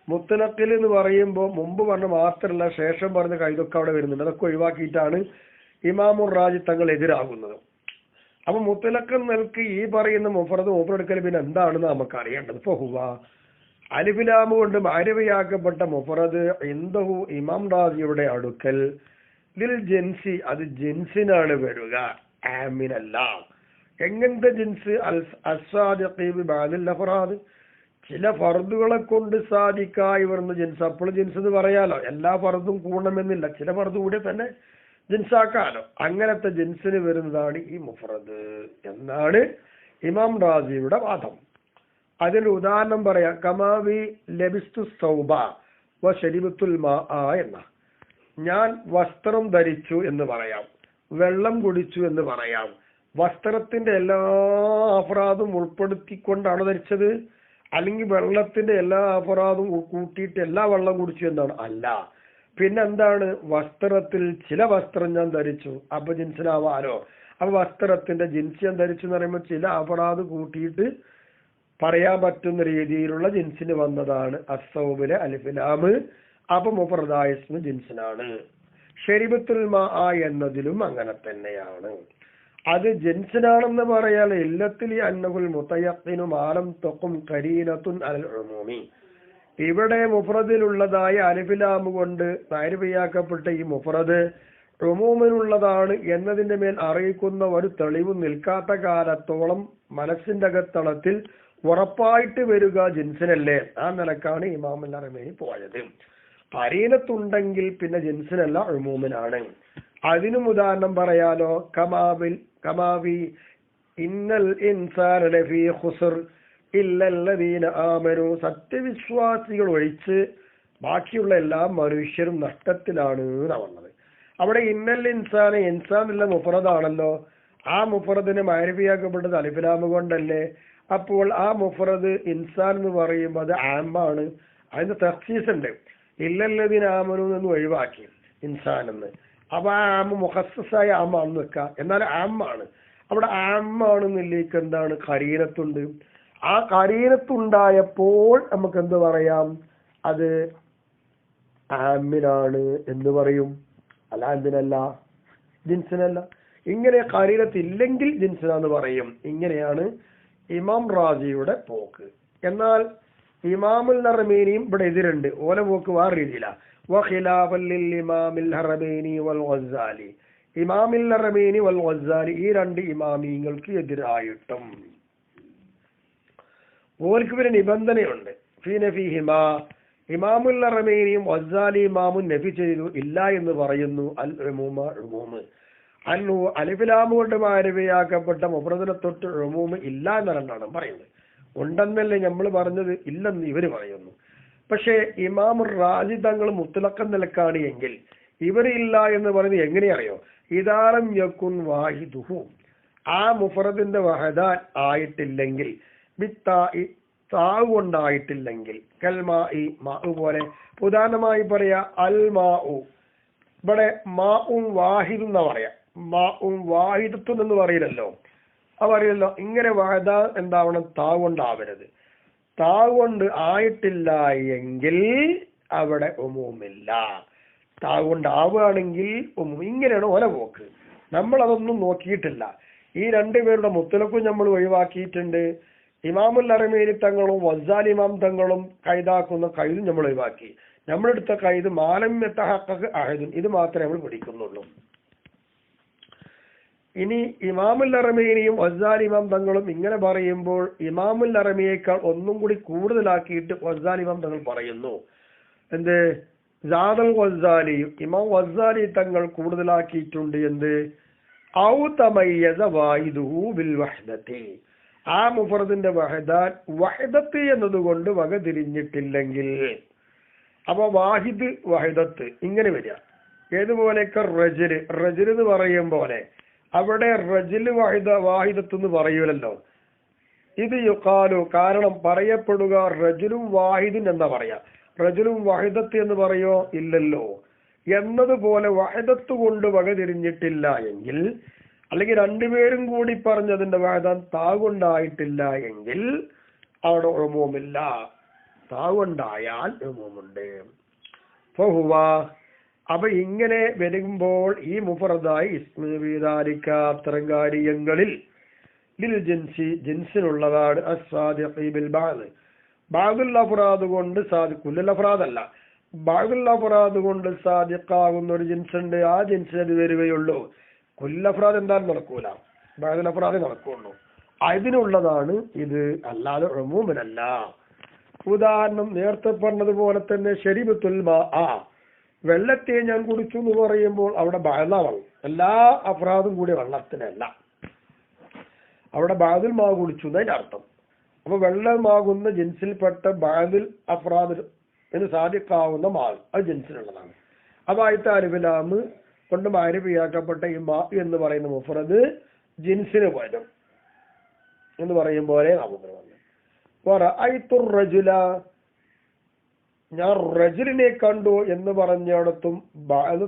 മുത്തലക്കിൽ എന്ന് പറയുമ്പോൾ മുമ്പ് പറഞ്ഞ മാത്രമല്ല ശേഷം പറഞ്ഞ കൈതൊക്കെ അവിടെ വരുന്നുണ്ട്. അതൊക്കെ ഒഴിവാക്കിയിട്ടാണ് ഇമാമുർ റാജി തങ്ങൾ എതിരാകുന്നത്. അപ്പൊ മുത്തലക്കം നൽകി ഈ പറയുന്ന മുഫറദ് മൂപ്പറെടുക്കൽ പിന്നെ എന്താണെന്ന് നമുക്ക് അറിയേണ്ടത്. ഫഹുവ അലിഫിലാമ് കൊണ്ട് മാരവിയാക്കപ്പെട്ട മുഫറദ് ഇന്ദഹു ഇമാം റാജിയുടെ അടുക്കൽ ദിൽ ജിൻസി അത് ജിൻസിനാണ് വരിക, ആമിനല്ല. എങ്ങനത്തെ ജിൻസ്? അഫ്റാദ് ചില ഫർദുകളെ കൊണ്ട് സാധിക്കായി വരുന്ന ജിൻസ്. അപ്പോൾ ജിൻസ് എന്ന് പറയാലോ, എല്ലാ ഫർദും കൂടണമെന്നില്ല, ചില ഫർദ് കൂടെ തന്നെ ജിൻസാക്കാലോ. അങ്ങനത്തെ ജിൻസിന് വരുന്നതാണ് ഈ മുഫറദ് എന്നാണ് ഇമാം റാസിയുടെ വാദം. അതിന് ഉദാഹരണം പറയാം. കമാവി ലബിസ്തു സൗബ വ ശരിബത്തുൽ മാ എന്ന, ഞാൻ വസ്ത്രം ധരിച്ചു എന്ന് പറയാം, വെള്ളം കുടിച്ചു എന്ന് പറയാം. വസ്ത്രത്തിന്റെ എല്ലാ അപരാധവും ഉൾപ്പെടുത്തിക്കൊണ്ടാണ് ധരിച്ചത്, അല്ലെങ്കിൽ വെള്ളത്തിന്റെ എല്ലാ അപരാധവും കൂട്ടിയിട്ട് എല്ലാ വെള്ളം കുടിച്ചു എന്നാണ്? അല്ല. പിന്നെന്താണ്? വസ്ത്രത്തിൽ ചില വസ്ത്രം ഞാൻ ധരിച്ചു, അപ്പൊ ജിൻസിനാവാലോ. അപ്പൊ വസ്ത്രത്തിന്റെ ജിൻസ് ഞാൻ ധരിച്ചു എന്ന് പറയുമ്പോൾ ചില അപരാധം കൂട്ടിയിട്ട് പറയാൻ പറ്റുന്ന രീതിയിലുള്ള ജിൻസിന് വന്നതാണ് അസ്സൗബിലെ അലിഫിലാമ്. അപ്പൊ മുഫറദായ ഇസ്മു ജിൻസിനാണ്. ശരിബത്തുൽ മാ എന്നതിലും അങ്ങനെ തന്നെയാണ്. അത് ജിൻസിനാണെന്ന് പറയാൻ ഇല്ലത്തിൽ അന്നഹുൽ മുതയഖിനു മാലം തഖും ഖരീനത്തുൻ അലൽ ഉമൂമി. ഇവിടെ മുഫറദിലുള്ളതായ അലിഫിലാമ് കൊണ്ട് മാരിഫയാക്കപ്പെട്ട ഈ മുഫറദ് ഉമൂമിനുള്ളതാണ് എന്നതിന്റെ മേൽ അറിയിക്കുന്ന ഒരു തെളിവ് നിൽക്കാത്ത കാലത്തോളം മനസ്സിന്റെ അകത്തളത്തിൽ ഉറപ്പായിട്ട് വരിക ജിൻസിനല്ലേ. ആ നിലക്കാണ് ഇമാം അൽ-ഹറമൈനി പോയത്. ഖരീനത്തുണ്ടെങ്കിൽ പിന്നെ ജിൻസിനല്ല ഉമൂമിനാണ്. അതിനും ഉദാഹരണം പറയാലോ. കമാവി ഇന്നൽ ഇൻസാന ലഫീ ഖുസ്ർ ഇല്ലല്ലദീന ആമനു, സത്യവിശ്വാസികൾ ഒഴിച്ച് ബാക്കിയുള്ള എല്ലാ മനുഷ്യരും നഷ്ടത്തിലാണ് പറഞ്ഞത്. അവിടെ ഇന്നൽ ഇൻസാൻ ഇൻസാനുള്ള മുഫറദാണല്ലോ. ആ മുഫറദിന് മാരിഫിയാക്കപ്പെട്ടത് അലിഫിലാമ് കൊണ്ടല്ലേ. അപ്പോൾ ആ മുഫറദ് ഇൻസാൻ എന്ന് പറയുമ്പോൾ അത് ആമാണ്. അതിന് തഖ്സീസ് ഉണ്ട്. ഇല്ലല്ലദീന ആമനു എന്ന് ഒഴിവാക്കി ഇൻസാൻ എന്ന്. അപ്പൊ ആ ആമ മുഖസ്സസായ ആമാണെന്ന് വെക്കാം. എന്നാൽ ആമാണ്. അവിടെ ആമാണെന്നില്ലേക്ക് എന്താണ്? ഖരീനത്തുണ്ട്. ആ ഖരീനത്തുണ്ടായപ്പോൾ നമുക്ക് എന്ത് പറയാം? അത് ആമിനാണ് എന്ന് പറയും. അല്ല എന്തിനല്ല? ജിൻസിനല്ല. ഇങ്ങനെ ഖരീനത്ത് ഇല്ലെങ്കിൽ ജിൻസിനാന്ന് പറയും. ഇങ്ങനെയാണ് ഇമാം റാസിയുടെ പോക്ക്. എന്നാൽ ഇമാമുൽ ഹറമൈനിയും ഇവിടെ എതിരുണ്ട്. ഓല പോക്ക് വേറെ രീതിയിലാണ്. വഖിലാഫൻ ലിൽ ഇമാമിൽ ഹറമൈനി വൽ ഗസ്സാലി, ഇമാമിൽ ഹറമൈനി വൽ ഗസ്സാലി ഈ രണ്ട് ഇമാമിങ്ങൾക്ക് എതിരായിട്ടും ഓർക്ക് ഒരു നിബന്ധനയുണ്ട്. ഫീ നഫീഹിമാ, ഇമാമുൽ ഹറമൈനിയും ഗസ്സാലി ഇമാമും നഫി ചെയ്തു, ഇല്ല എന്ന് പറയുന്നു. അൽ ഉമൂമ ഉമൂമ് അന്നു അലിഫിലാമ് കൊണ്ട് മാരിഫയാക്കപ്പെട്ട മുഫറദിനെ തൊട്ട് ഉമൂമ് ഇല്ല എന്നാണ് പറയുന്നത്. ഉണ്ടെന്നല്ലേ നമ്മൾ പറഞ്ഞത്? ഇല്ലെന്ന് ഇവര് പറയുന്നു. പക്ഷേ ഇമാം റാജി തങ്ങൾ മുത്തലക്കം നിലക്കാണ് എങ്കിൽ ഇവരില്ല എന്ന് പറയുന്നത് എങ്ങനെയറിയോ? ഇദാലം യകുൻ വാഹിദുഹു, ആ മുഫറദിന്റെ വഹദാൻ ആയിട്ടില്ലെങ്കിൽ, താവ് കൊണ്ടായിട്ടില്ലെങ്കിൽ, കൽമായി മാ പോലെ. ഉദാഹരണമായി പറയാ അൽ മാ, ഇവിടെ മാ വാഹിദ് എന്നാ പറയാ. മാ വാഹിദത്തുൻ എന്ന് പറയില്ലല്ലോ. പറയല്ലോ. ഇങ്ങനെ വഹദ എന്താവണം? താവ് കൊണ്ടാവരുത്. താവ് കൊണ്ട് ആയിട്ടില്ല എങ്കിൽ അവിടെ ഉമൂമില്ല. താവ് കൊണ്ടാവുകയാണെങ്കിൽ ഉമൂം. ഇങ്ങനെയാണ് ഓല പോക്ക്. നമ്മൾ അതൊന്നും നോക്കിയിട്ടില്ല. ഈ രണ്ടുപേരുടെ മുത്തലക്കും നമ്മൾ ഒഴിവാക്കിയിട്ടുണ്ട്. ഇമാമുൽ ഹറമൈനി തങ്ങളും ഗസ്സാലി ഇമാം തങ്ങളും കൈതാക്കുന്ന കൈതും നമ്മൾ ഒഴിവാക്കി. നമ്മളെടുത്ത കൈത് മാലം യതഹഖഖ് അഹദുൻ, ഇത് മാത്രമേ നമ്മൾ പിടിക്കുന്നുള്ളൂ. ഇനി ഇമാമുൽ ഹറമൈനിയും ഗസ്സാലി ഇമാം തങ്ങളും ഇങ്ങനെ പറയുമ്പോൾ ഇമാമുൽ ഹറമൈനിയേക്കാൾ ഒന്നും കൂടി കൂടുതലാക്കിയിട്ട് ഗസ്സാലി ഇമാം തങ്ങൾ പറയുന്നു. എന്ത്? സാദൽ ഗസ്സാലിയും ഇമാം ഗസ്സാലി തങ്ങൾ കൂടുതലാക്കിയിട്ടുണ്ട്. എന്ത്? ഔ തമയ്യസ വാഹിദുഹു ബിൽ വഹ്ദതി, ആ മുഫറദിന്റെ വഹദത്ത് എന്നതുകൊണ്ട് വക തിരിഞ്ഞിട്ടില്ലെങ്കിൽ, അപ്പൊ വാഹിദ് വഹദത്ത് ഇങ്ങനെ വരിക. ഏതുപോലെയൊക്കെ റജുൽ എന്ന് പറയും പോലെ അവിടെ റജുൽ വാഹിദത്ത് എന്ന് പറയൂലല്ലോ. ഇത് യുഖാലു, കാരണം പറയപ്പെടുക റജുലും വാഹിദുൻ എന്താ പറയാ, റജുലും വഹദത്ത് എന്ന് പറയോ ഇല്ലല്ലോ. എന്നതുപോലെ വഹദത്ത് കൊണ്ട് വക തിരിഞ്ഞിട്ടില്ല എങ്കിൽ, അല്ലെങ്കിൽ രണ്ടുപേരും കൂടി പറഞ്ഞതിന്റെ വഹദാൻ താകൊണ്ടായിട്ടില്ല എങ്കിൽ അവിടെ ഉമൂമില്ല. താകൊണ്ടായാൽ ഉമൂമുണ്ട്. ഫഹുവ, അപ്പൊ ഇങ്ങനെ വരുമ്പോൾ ഈ മുഫറദായി ഇസ്മിദാലിക്ക അത്തരം കാര്യങ്ങളിൽ ലിൽ ജിൻസി ജിൻസിനുള്ളതാണ്. അസ്സാദിഖി ബിൽ ബഅദ്, ബഅദുൽ അഫ്റാദ് കൊണ്ട് കുല്ലുൽ അഫ്റാദ് അല്ല, ബഅദുൽ അഫ്റാദ് കൊണ്ട് സാദിഖാകുന്ന ഒരു ജിൻസ് ഉണ്ട്. ആ ജിൻസിന് അത് വരികയുള്ളൂ. കുല്ലുൽ അഫ്റാദ് എന്തായാലും നടക്കൂല, ബഅദുൽ അഫ്റാദേ നടക്കുള്ളൂ. അതിനുള്ളതാണ് ഇത്, അല്ലാതെ ഉമൂമിനല്ല. ഉദാഹരണം നേരത്തെ പറഞ്ഞതുപോലെ തന്നെ ശരിബത്തുൽ മാ, വെള്ളത്തെ ഞാൻ കുടിച്ചു എന്ന് പറയുമ്പോൾ അവിടെ ബഅദാണ്, എല്ലാ അഫ്റാദും കൂടി വെള്ളത്തിനല്ല, അവിടെ ബഅദുൽ മാ കുടിച്ചു എന്നതിന്റെ അർത്ഥം. അപ്പൊ വെള്ളമാകുന്ന ജിൻസിൽപ്പെട്ട ബഅദുൽ അഫ്റാദ് എന്ന് സാദിഖാവുന്ന മാ, അത് ജിൻസിനുള്ളതാണ്. അപ്പൊ ആയത്തെ അലിഫ്ലാം കൊണ്ട് മാരിഫിയാക്കപ്പെട്ട ഈ മാ എന്ന് പറയുന്ന മുഫ്രദ് ജിൻസിന് വരും എന്ന് പറയും പോലെ നമുക്ക് വന്നു. റജുല, ഞാൻ റജുലിനെ കണ്ടു എന്ന് പറഞ്ഞിടത്തും ബഅദ്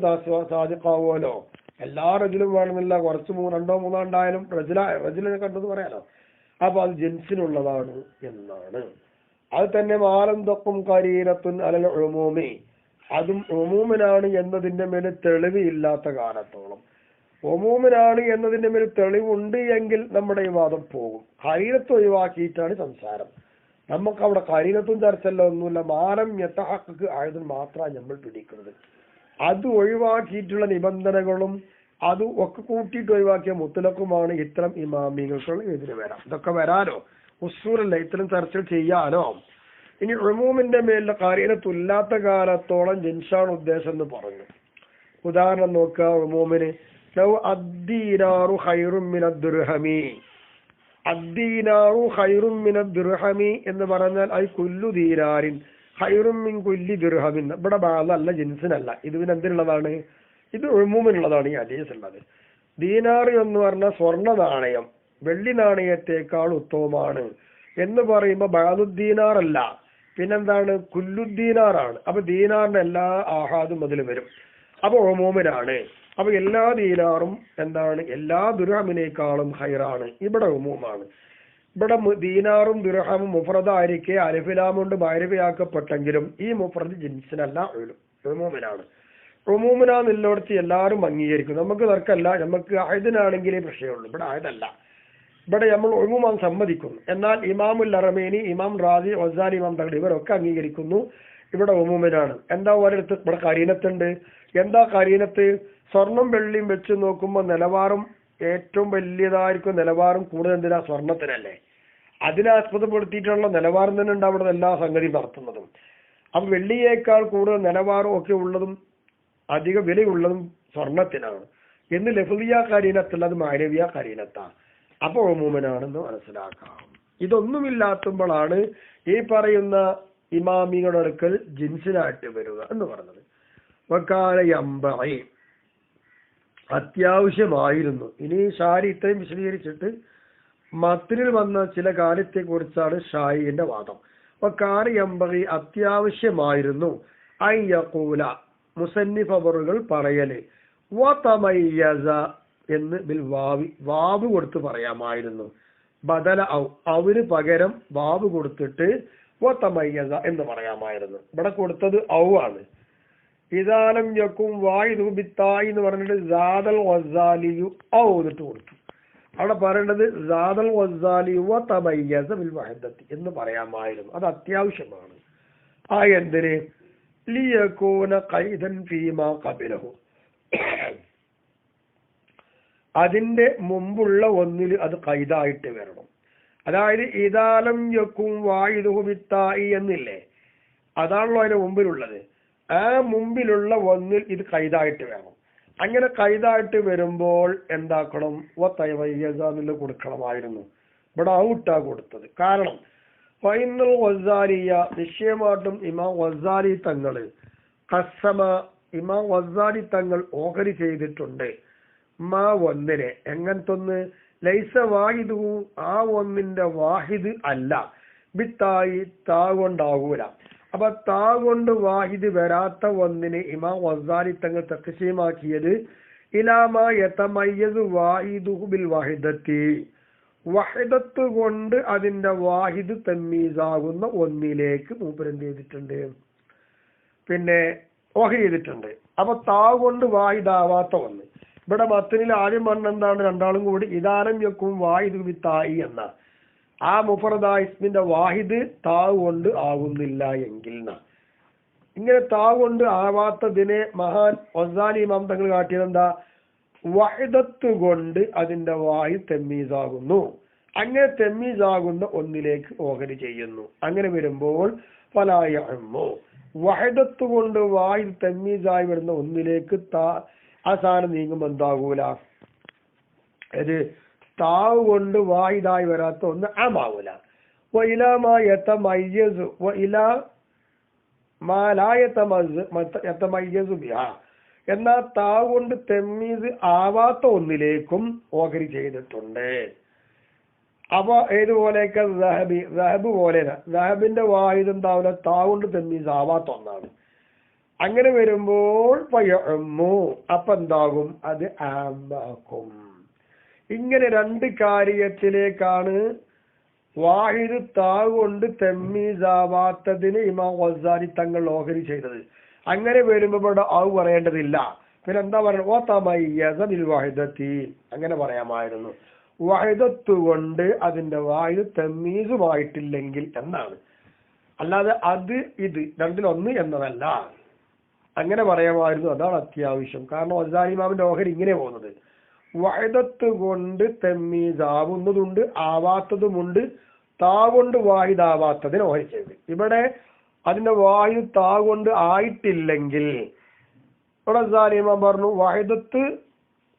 സാദിഖാവുമല്ലോ. എല്ലാ റജുലും വേണമെന്നില്ല, കുറച്ച് രണ്ടോ മൂന്നോ ഉണ്ടായാലും റജുലിനെ കണ്ടു എന്ന് പറയാലോ. അപ്പൊ അത് ജിൻസിനുള്ളതാണ് എന്നാണ്. അത് തന്നെ മാലന്തൊക്കും കരീനത്തുൻ അലൽ ഉമൂമി, അതും ഉമൂമിനാണ് എന്നതിന്റെ മേലെ തെളിവ് ഇല്ലാത്ത കാലത്തോളം. ഉമൂമിനാണ് എന്നതിന്റെ മേലെ തെളിവുണ്ട് എങ്കിൽ നമ്മുടെ ഈ വാദം പോകും. കരീനത്ത് ഒഴിവാക്കിയിട്ടാണ് സംസാരം. നമുക്ക് അവിടെ കരീനത്തും ചർച്ചല്ല ഒന്നുമില്ല. മാലം യതഹഖഖ് ആയതിൽ മാത്രമാണ് നമ്മൾ പിടിക്കുന്നത്. അത് ഒഴിവാക്കിയിട്ടുള്ള നിബന്ധനകളും അത് ഒക്കെ കൂട്ടിയിട്ട് ഒഴിവാക്കിയ മുത്തലക്കുമാണ് ഇത്തരം ഇമാമികൾക്കുള്ള എതിര് വരാം. ഇതൊക്കെ വരാലോ, ഉസൂലല്ല, ഇത്തരം ചർച്ചകൾ ചെയ്യാനോ. ഇനി ഉമൂമിന്റെ മേലുള്ള കരീനത്തില്ലാത്ത കാലത്തോളം ജിൻസാണ് ഉദ്ദേശം എന്ന് പറഞ്ഞു. ഉദാഹരണം നോക്കുക, ഉമൂമിന് ലൗ അദ്ദീനാറു ഖൈറും മിനദ് ദിർഹമി, അദ്ദീനാറു ഖൈറും മിനദ് ദിർഹമി എന്ന് പറഞ്ഞാൽ അത് കുല്ലു ദീനാരിൻ ഖൈറും മിൻ കുല്ലി ദിർഹമിൻ. ഇവിടെ ബാദല്ല, ജിൻസിനല്ല. ഇത് പിന്നെ എന്തിനുള്ളതാണ്? ഇത് ഉമൂമിനുള്ളതാണ്. ഈ ഹദീസ് ഉള്ളത് ദീനാർ എന്ന് പറഞ്ഞ സ്വർണ്ണ നാണയം വെള്ളി നാണയത്തെക്കാൾ ഉത്തമമാണ് എന്ന് പറയുമ്പോ ബഅദുദ്ദീനാർ അല്ല, പിന്നെന്താണ്? കുല്ലുദ്ദീനാറാണ്. അപ്പൊ ദീനാറിന്റെ എല്ലാ ആഹാദും അതിൽ വരും. അപ്പൊ ഉമൂമിനാണ്. അപ്പൊ എല്ലാ ദീനാറും എന്താണ്? എല്ലാ ദിർഹമിനേക്കാളും ഖൈറാണ്. ഇവിടെ ഉമൂമാണ്. ഇവിടെ ദീനാറും ദിർഹമും മുഫ്രദായിരിക്കെ അലിഫ്ലാം കൊണ്ട് മാരിഫയാക്കപ്പെട്ടെങ്കിലും ഈ മുഫ്രദ് ജിൻസിനല്ല, ഉമൂമിനാണ്. ഉമൂമിനാന്നുള്ളടത്ത് എല്ലാവരും അംഗീകരിക്കും. നമുക്ക് തർക്കമല്ല. നമുക്ക് ആയതിനാണെങ്കിലേ പ്രശ്നമുള്ളൂ. ഇവിടെ ആയതല്ല. ഇവിടെ നമ്മൾ ഉമൂമാൻ സമ്മതിക്കുന്നു. എന്നാൽ ഇമാമുൽ അറമേനി, ഇമാം റാസി, ഗസാലി, ഇമാം തഖ്ലി ഇവരൊക്കെ അംഗീകരിക്കുന്നു ഇവിടെ ഉമൂമിനാണ്. എന്താ ഒരിടത്ത് ഇവിടെ കരീനത്തുണ്ട്. എന്താ കരീനത്ത്? സ്വർണം വെള്ളിയും വെച്ച് നോക്കുമ്പോൾ നിലവാരം ഏറ്റവും വലിയതായിരിക്കും. നിലവാരം കൂടുതൽ എന്തിനാ? സ്വർണത്തിനല്ലേ. അതിനെ ആസ്പദപ്പെടുത്തിയിട്ടുള്ള നിലവാരം തന്നെ ഉണ്ട് അവിടെ എല്ലാ സംഗതി നടത്തുന്നതും. അപ്പൊ വെള്ളിയേക്കാൾ കൂടുതൽ നിലവാരം ഒക്കെ ഉള്ളതും അധിക വിലയുള്ളതും സ്വർണത്തിനാണ് എന്ന് ലഫ്ലിയ കരീനത്തുള്ള, അത് മാനവിയ കരീനത്താണ്. അപ്പൊ ഉമൂമിനാണെന്ന് മനസ്സിലാക്കാം. ഇതൊന്നുമില്ലാത്തുമ്പോഴാണ് ഈ പറയുന്ന ഇമാമികളുടെ അടുക്കൽ ജിൻസിനായിട്ട് വരിക എന്ന് പറഞ്ഞത്. വക്കാല യംബഇ, അത്യാവശ്യമായിരുന്നു. ഇനി ഷാരി ഇത്രയും വിശദീകരിച്ചിട്ട് മത്തിനിൽ വന്ന ചില കാര്യത്തെ കുറിച്ചാണ് ഷായിന്റെ വാദം. വക്കാല യംബഇ, അത്യാവശ്യമായിരുന്നു. അൻ യഖൂല, മുസന്നിഫ് അവറുകൾ പറയല്, വതമയ്യസ എന്ന് ബിൽ വാവി, വാവ് കൊടുത്ത് പറയാമായിരുന്നു. ബദല ഔ, അവന് പകരം വാവ് കൊടുത്തിട്ട് വതമയ്യസ എന്ന് പറയാമായിരുന്നു. ഇവിടെ കൊടുത്തത് ഔ ആണ്. ഇദാലം യക്കും വായിദു ബിത്തായി എന്ന് പറഞ്ഞിട്ട് സാദൽ വസാലിയു ഔ എന്നിട്ട് കൊടുത്തു. അവിടെ പറയേണ്ടത് സാദൽ വസാലിയു വതമയ്യസ ബിൽ വഹദത്തി എന്ന് പറയാമായിരുന്നു. അത് അത്യാവശ്യമാണ്. ആ എന്തിന്? ലിയകൂന ഖൈദൻ ഫീമാ ഖബലഹു, അതിന്റെ മുമ്പുള്ള ഒന്നിൽ അത് ഖൈദായിട്ട് വരണം. അതായത് ഇദാലം യക്കും വായിദുഹു ബിത്തായി എന്നില്ലേ, അതാണല്ലോ അതിന് മുമ്പിലുള്ളത്. ആ മുമ്പിലുള്ള ഒന്നിൽ ഇത് ഖൈദായിട്ട് വേണം. അങ്ങനെ ഖൈദായിട്ട് വരുമ്പോൾ എന്താക്കണം? വതമയ്യസ എന്നുള്ളത് കൊടുക്കണമായിരുന്നു. ഇവിടെ ഔട്ടാ കൊടുത്തത്. കാരണം ഫൈനൽ ഗസാലിയ നിശ്ചയമായിട്ടും ഇമാം ഗസാലി തങ്ങള് ഖസ്സമ ഇമാം ഗസാലി തങ്ങൾ ഓഹരി ചെയ്തിട്ടുണ്ട് മാ ഒന്നിനെ. എങ്ങനത്തൊന്ന്? ലൈസ വാഹിദു, ആ ഒന്നിന്റെ വാഹിദ് അല്ല, ബിത്തായി താ കൊണ്ടാകൂല. അപ്പൊ താ കൊണ്ട് വാഹിദ് വരാത്ത ഒന്നിനെ ഇമാം ഗസാലി തങ്ങൾ തഖ്സീമാക്കിയത് ഇലാമാ യതമയ്യസു വാഹിദുഹു ബിൽ വാഹിദത്തി, വഹിദത്ത് കൊണ്ട് അതിന്റെ വാഹിദ് തമ്മീസാകുന്ന ഒന്നിലേക്ക് മൂപ്പരെന്ത് ചെയ്തിട്ടുണ്ട്? പിന്നെ ഓഹരി ചെയ്തിട്ടുണ്ട്. അപ്പൊ താ കൊണ്ട് വാഹിദാവാത്ത ഒന്ന്. ഇവിടെ മത്തനിൽ ആദ്യം പറഞ്ഞ എന്താണ്? രണ്ടാളും കൂടി ഇദാനം യക്കും വാഹിദ് ബിത്തായി എന്ന ആ മുഫറദ ഇസ്മിന്റെ വാഹിദ് താ കൊണ്ട് ആകുന്നില്ല എങ്കിൽ ഇങ്ങനെ താ കൊണ്ട് ആവാത്തതിനെ മഹാൻ ഗസാലി ഇമാം തങ്ങൾ കാട്ടിയത് എന്താ? വഹിദത്ത് കൊണ്ട് അതിന്റെ വാഹിദ് തെമ്മീസാകുന്നു. അങ്ങനെ തെമ്മീസാകുന്ന ഒന്നിലേക്ക് ഓഹരി ചെയ്യുന്നു. അങ്ങനെ വരുമ്പോൾ ഫലായഅമ്മു, വഹിദത്ത് കൊണ്ട് വാഹിദ് തെമ്മീസായി വരുന്ന ഒന്നിലേക്ക് ആ സാധനം നീങ്ങുമ്പോൾ എന്താകൂല? ഇത് താവ് കൊണ്ട് വാഹിദായി വരാത്ത ഒന്ന് ആമാവൂല. എന്നാൽ താവ് കൊണ്ട് തെമ്മീസ് ആവാത്ത ഒന്നിലേക്കും ഓഹരി ചെയ്തിട്ടുണ്ട്. അപ്പൊ ഏതുപോലെയൊക്കെ റഹബ് പോലെ റഹബിന്റെ വാഹിദ് എന്താവില്ല? താവ് കൊണ്ട് തെമ്മീസ് ആവാത്ത ഒന്നാണ്. അങ്ങനെ വരുമ്പോൾ അപ്പൊ എന്താകും? അത് ആമാക്കും. ഇങ്ങനെ രണ്ട് കാര്യത്തിലേക്കാണ് വാഹിദ് താ കൊണ്ട് തെമ്മീസാവാത്തതിന് ഇമാം ഗസാലി തങ്ങൾ ഓഹരി ചെയ്തത്. അങ്ങനെ വരുമ്പോ ഇവിടെ ആവ് പറയേണ്ടതില്ല. പിന്നെ എന്താ പറയുന്നത്? ഓ തമയ്യസ ബിൽ വാഹിദത്തി, അങ്ങനെ പറയാമായിരുന്നു. വഹിദത്ത് കൊണ്ട് അതിന്റെ വാഹിദ് തെമ്മീസുമായിട്ടില്ലെങ്കിൽ എന്നാണ്. അല്ലാതെ അത് ഇത് രണ്ടിലൊന്ന് എന്നതല്ല. അങ്ങനെ പറയാമായിരുന്നു. അതാണ് അത്യാവശ്യം. കാരണം ഗസാലി ഇമാമിന്റെ ഓഹരി ഇങ്ങനെ പോകുന്നത്. വഹിദത്ത് കൊണ്ട് തെമ്മീസാവുന്നതുണ്ട്, ആവാത്തതുമുണ്ട്. താ കൊണ്ട് വാഹിദാവാത്തതിന് ഓഹരി ചെയ്ത്. ഇവിടെ അതിന്റെ വാഹിദ് താ കൊണ്ട് ആയിട്ടില്ലെങ്കിൽ ഇവിടെ ഗസാലി ഇമാം പറഞ്ഞു വഹിദത്ത്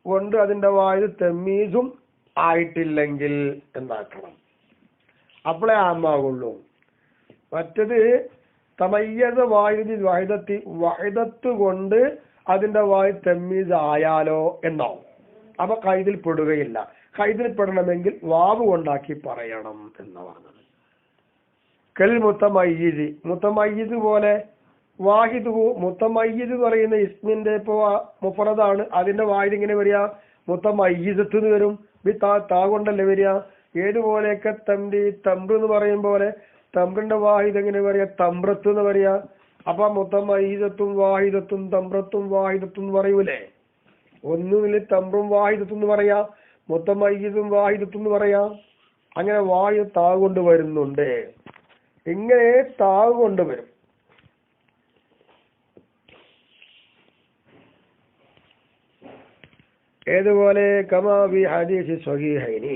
കൊണ്ട് അതിന്റെ വാഹിദ് തെമ്മീസും ആയിട്ടില്ലെങ്കിൽ എന്നാക്കണം. അപ്പോഴേ ആമാകുള്ളൂ. മറ്റത് തമയ്യസ വാഹിദി വാഹിദത്തി, വഹിദത്ത് കൊണ്ട് അതിന്റെ വാഹിദ് തെമ്മീസ് ആയാലോ എന്നാവും. അപ്പൊ ഖൈദിൽ പെടുകയില്ല. ഖൈദിൽ പെടണമെങ്കിൽ വാവ് കൊണ്ടാക്കി പറയണം എന്ന് പറഞ്ഞത്. കൽ മുത്തമയ്യിദ്, മുത്തമയ്യിദ് പോലെ വാഹിദ്. മുത്തമയ്യിദ് പറയുന്ന ഇസ്മിന്റെ ഇപ്പൊ മുഫറദാണ്. അതിന്റെ വാഹിദ് ഇങ്ങനെ വരിക? മുത്തമയ്യിദത്ത് എന്ന് വരും. താ കൊണ്ടല്ലേ വരിക? ഏതുപോലെയൊക്കെ തംറ് എന്ന് പറയും പോലെ തംറിന്റെ വാഹിദ് എങ്ങനെ പറയാ? തമ്രത്ത് എന്ന് പറയാ. അപ്പൊ മുത്തമയ്യിദത്തും വാഹിദത്തും തമ്രത്തും വാഹിദത്തും എന്ന് പറയൂലേ? ഒന്നുമില്ല തമ്രും വാഹിദത്തും എന്ന് പറയാ, മുത്തമയ്യിദും വാഹിദത്തും എന്ന് പറയാ. അങ്ങനെ വാഹിദ് താ കൊണ്ട് വരുന്നുണ്ട്. ഇങ്ങനെ താ കൊണ്ട് വരും. ഏതുപോലെ കമാ ഫി ഹദീസ് സ്വഹീഹൈനി,